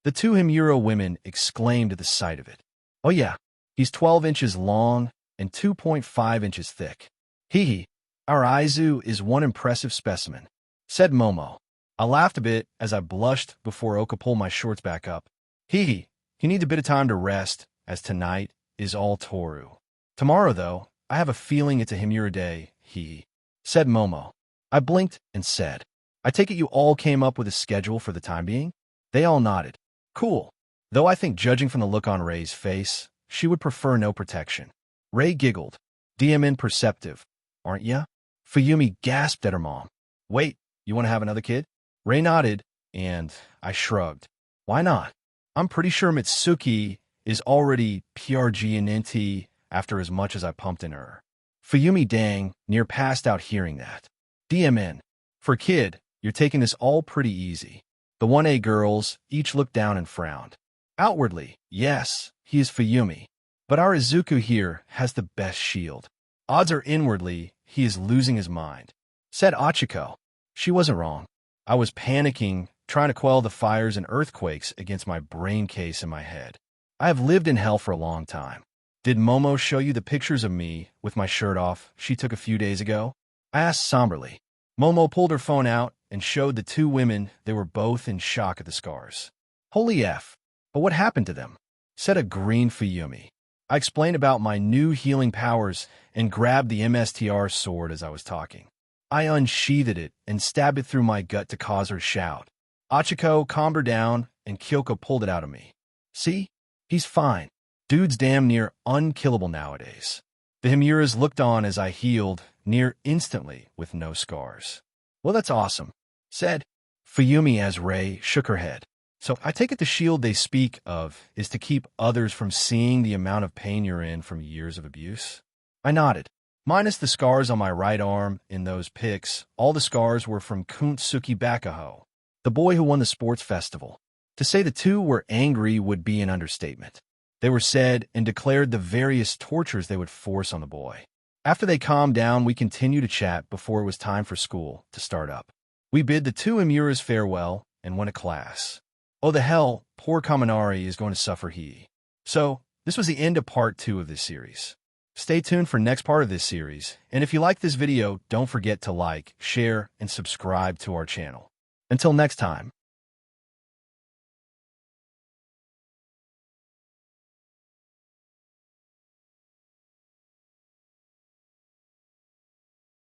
The two Himuro women exclaimed at the sight of it. Oh yeah, he's 12 inches long and 2.5 inches thick. Hee, our Aizu is one impressive specimen, said Momo. I laughed a bit as I blushed before Oka pulled my shorts back up. He needs a bit of time to rest, as tonight is all Toru. Tomorrow, though, I have a feeling it's a Himura day, said Momo. I blinked and said, I take it you all came up with a schedule for the time being? They all nodded. Cool. Though I think judging from the look on Ray's face, she would prefer no protection. Ray giggled. DMN perceptive, aren't ya? Fuyumi gasped at her mom. Wait, you want to have another kid? Ray nodded, and I shrugged. Why not? I'm pretty sure Mitsuki is already PRG after as much as I pumped in her. Fuyumi dang, near passed out hearing that. DMN. For kid, you're taking this all pretty easy. The 1A girls each looked down and frowned. Outwardly, yes, he is Fuyumi. But our Izuku here has the best shield. Odds are inwardly, he is losing his mind, said Achiko. She wasn't wrong. I was panicking, trying to quell the fires and earthquakes against my brain case in my head. I have lived in hell for a long time. Did Momo show you the pictures of me with my shirt off she took a few days ago? I asked somberly. Momo pulled her phone out and showed the two women they were both in shock at the scars. Holy F, but what happened to them? Said a green Fuyumi. I explained about my new healing powers and grabbed the MSTR sword as I was talking. I unsheathed it and stabbed it through my gut to cause her to shout. Achiko calmed her down and Kyoko pulled it out of me. See? He's fine. Dude's damn near unkillable nowadays. The Himuras looked on as I healed near instantly with no scars. Well, that's awesome, said Fuyumi as Ray shook her head. So I take it the shield they speak of is to keep others from seeing the amount of pain you're in from years of abuse? I nodded. Minus the scars on my right arm in those pics, all the scars were from Kuntsuki Bakaho, the boy who won the sports festival. To say the two were angry would be an understatement. They were said and declared the various tortures they would force on the boy. After they calmed down, we continued to chat before it was time for school to start up. We bid the two Imuras farewell and went to class. Oh, the hell, poor Kaminari is going to suffer he. So, this was the end of part 2 of this series. Stay tuned for next part of this series, and if you like this video, don't forget to like, share, and subscribe to our channel. Until next time.